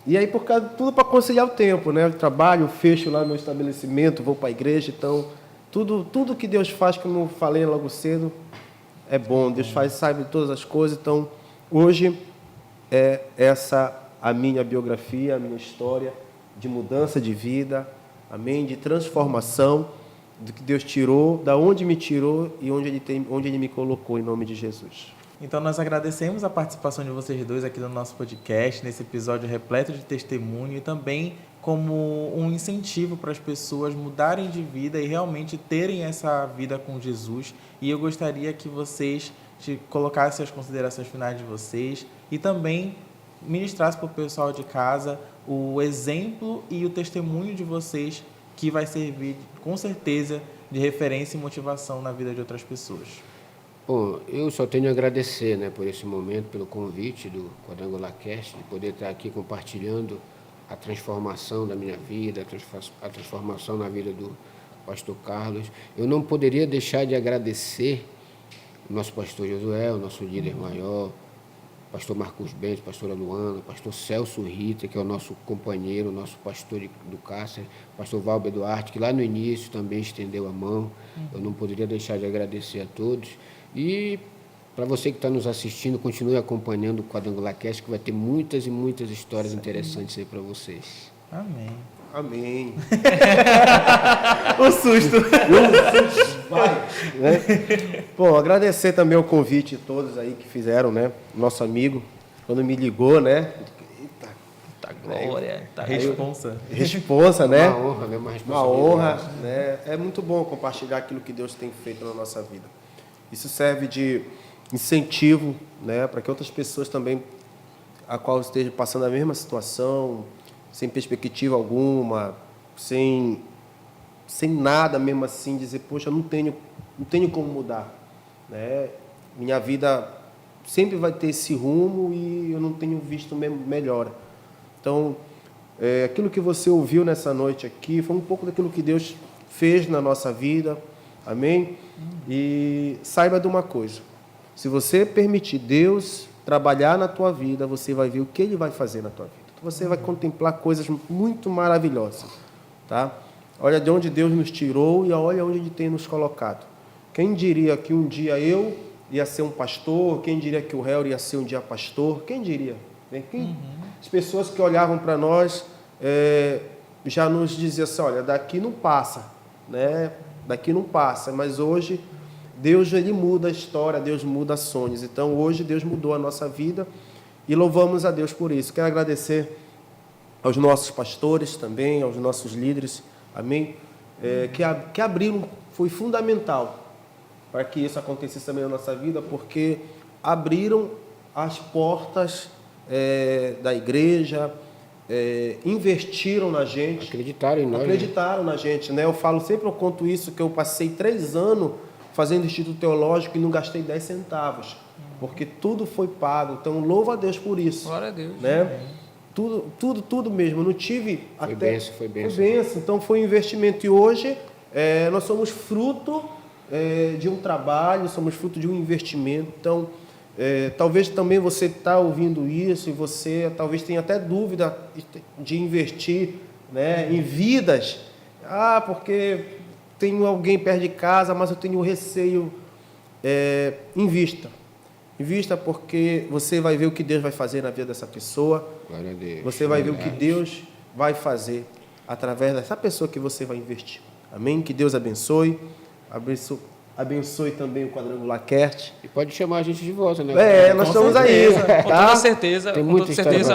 E aí, por causa de tudo para conciliar o tempo, né? Eu trabalho, fecho lá meu estabelecimento, vou para a igreja, então tudo que Deus faz, como eu falei logo cedo, é bom. Deus sabe de todas as coisas. Então, hoje é essa a minha biografia, a minha história de mudança de vida, amém? De transformação, do que Deus tirou, da onde me tirou e onde Ele me colocou, em nome de Jesus. Então, nós agradecemos a participação de vocês dois aqui no nosso podcast, nesse episódio repleto de testemunho e também como um incentivo para as pessoas mudarem de vida e realmente terem essa vida com Jesus. E eu gostaria que vocês colocassem as considerações finais de vocês e também ministrassem para o pessoal de casa o exemplo e o testemunho de vocês, que vai servir, com certeza, de referência e motivação na vida de outras pessoas. Bom, eu só tenho a agradecer, né, por esse momento, pelo convite do Quadrangular Cast, de poder estar aqui compartilhando a transformação da minha vida, a transformação na vida do pastor Carlos. Eu não poderia deixar de agradecer o nosso pastor Josué, o nosso líder maior, pastor Marcos Bento, pastora Luana, pastor Celso Rita, que é o nosso companheiro, o nosso pastor do Cáceres, pastor Valber Duarte, que lá no início também estendeu a mão. Eu não poderia deixar de agradecer a todos. E para você que está nos assistindo, continue acompanhando o Quadrangular Cast, que vai ter muitas e muitas histórias interessantes aí para vocês. Amém. Amém. O susto. Vai, né? Bom, agradecer também o convite de todos aí que fizeram, né? Nosso amigo, quando me ligou, né? Eita glória. Responsa, né? Uma honra, né? Uma Uma responsabilidade. honra, né? É muito bom compartilhar aquilo que Deus tem feito na nossa vida. Isso serve de incentivo, né? Para que outras pessoas também, a qual estejam passando a mesma situação, sem perspectiva alguma, sem nada mesmo assim, dizer, poxa, não tenho como mudar, né? Minha vida sempre vai ter esse rumo e eu não tenho visto melhora. Então, aquilo que você ouviu nessa noite aqui foi um pouco daquilo que Deus fez na nossa vida, amém? E saiba de uma coisa, se você permitir Deus trabalhar na tua vida, você vai ver o que Ele vai fazer na tua vida. Você vai contemplar coisas muito maravilhosas, tá? Olha de onde Deus nos tirou e olha onde Ele tem nos colocado. Quem diria que um dia eu ia ser um pastor? Quem diria que o Hélio ia ser um dia pastor? Quem diria? As pessoas que olhavam para nós já nos dizia assim, olha, daqui não passa, né? Daqui não passa, mas hoje Deus ele muda a história, Deus muda sonhos. Então hoje Deus mudou a nossa vida e louvamos a Deus por isso. Quero agradecer aos nossos pastores também, aos nossos líderes, amém? Que abriram, foi fundamental para que isso acontecesse também na nossa vida, porque abriram as portas da igreja, investiram na gente. Acreditaram em nós. Acreditaram na gente, né? Eu falo sempre, eu conto isso, que eu passei 3 anos fazendo Instituto Teológico e não gastei 10 centavos, porque tudo foi pago. Então, louvo a Deus por isso. Glória a Deus. Né? Tudo mesmo. Eu não tive... Foi bênção. Foi bênção. Então, foi um investimento. E hoje, nós somos fruto de um trabalho, somos fruto de um investimento. Então, talvez também você está ouvindo isso e você talvez tenha até dúvida de investir, né, em vidas. Porque tenho alguém perto de casa, mas eu tenho receio. Invista. Invista, porque você vai ver o que Deus vai fazer na vida dessa pessoa. Glória a Deus. Você vai ver o que Deus vai fazer através dessa pessoa que você vai investir. Amém? Que Deus abençoe. Abençoe também o Quadrangular Cast. E pode chamar a gente de volta, né? Nós estamos aí. Com toda certeza. Tem com muita toda certeza.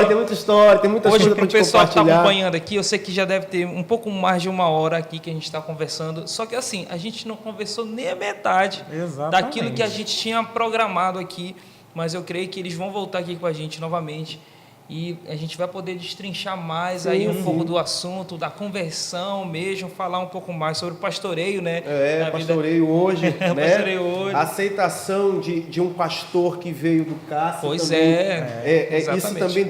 Tem muita história, tem muita Hoje, coisa para para o te pessoal que está compartilhar. acompanhando aqui, eu sei que já deve ter um pouco mais de 1 hora aqui que a gente está conversando. Só que assim, a gente não conversou nem a metade Exatamente. daquilo que a gente tinha programado aqui. Mas eu creio que eles vão voltar aqui com a gente novamente. E a gente vai poder destrinchar mais aí um pouco do assunto, da conversão mesmo, falar um pouco mais sobre o pastoreio, né? Na Pastoreio hoje, né? Pastoreio hoje. A aceitação de um pastor que veio do Cássio. Pois também, isso exatamente. também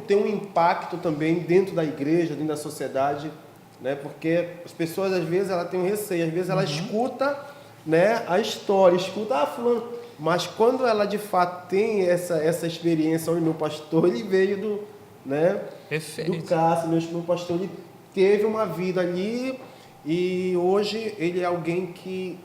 tem um impacto também dentro da igreja, dentro da sociedade, né? Porque as pessoas às vezes ela tem um receio, às vezes ela escuta, né, a história, escuta fulano, mas quando ela de fato tem essa experiência, onde meu pastor ele veio do Cássio, meu pastor ele teve uma vida ali e hoje ele é alguém que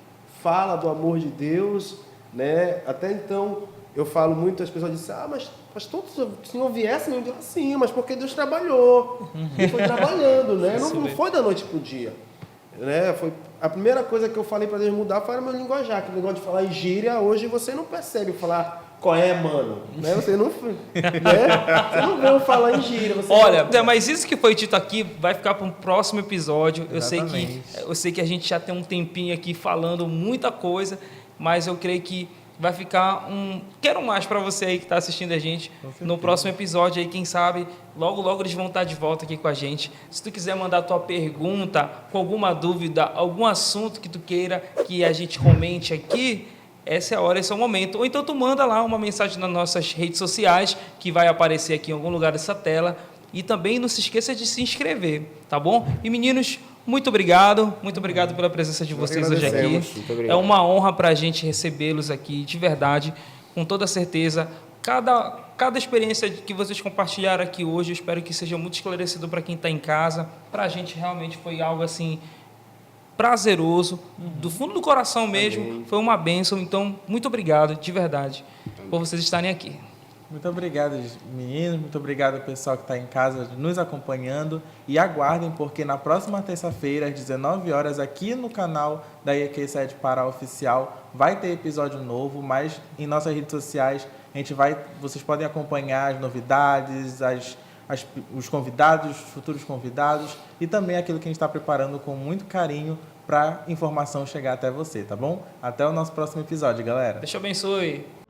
fala do amor de Deus, né? Até então eu falo muito, as pessoas dizem, mas pastor, se o senhor viesse, eu digo assim, mas porque Deus trabalhou, Ele foi trabalhando, né? Não foi da noite pro dia, né? Foi a primeira coisa que eu falei para Deus mudar foi o meu linguajar, que o negócio de falar em gíria, hoje você não percebe falar qual é, mano, né? Você não, você não vê eu falar em gíria. Olha, mas isso que foi dito aqui vai ficar para um próximo episódio. Eu sei que a gente já tem um tempinho aqui falando muita coisa, mas eu creio que vai ficar quero mais para você aí que está assistindo a gente no próximo episódio aí, quem sabe logo eles vão estar de volta aqui com a gente. Se tu quiser mandar tua pergunta com alguma dúvida, algum assunto que tu queira que a gente comente aqui, essa é a hora, esse é o momento. Ou então tu manda lá uma mensagem nas nossas redes sociais que vai aparecer aqui em algum lugar dessa tela. E também não se esqueça de se inscrever, tá bom? E meninos, muito obrigado pela presença de vocês hoje aqui. É uma honra para a gente recebê-los aqui, de verdade, com toda certeza. Cada experiência que vocês compartilharam aqui hoje, eu espero que seja muito esclarecedor para quem está em casa. Para a gente realmente foi algo assim prazeroso, do fundo do coração mesmo. Amém. Foi uma bênção. Então, muito obrigado, de verdade, por vocês estarem aqui. Muito obrigado, meninos. Muito obrigado ao pessoal que está em casa nos acompanhando. E aguardem, porque na próxima terça-feira, às 19 horas, aqui no canal da EQ7 Pará Oficial, vai ter episódio novo, mas em nossas redes sociais vocês podem acompanhar as novidades, os convidados, os futuros convidados e também aquilo que a gente está preparando com muito carinho para a informação chegar até você, tá bom? Até o nosso próximo episódio, galera. Deus te abençoe.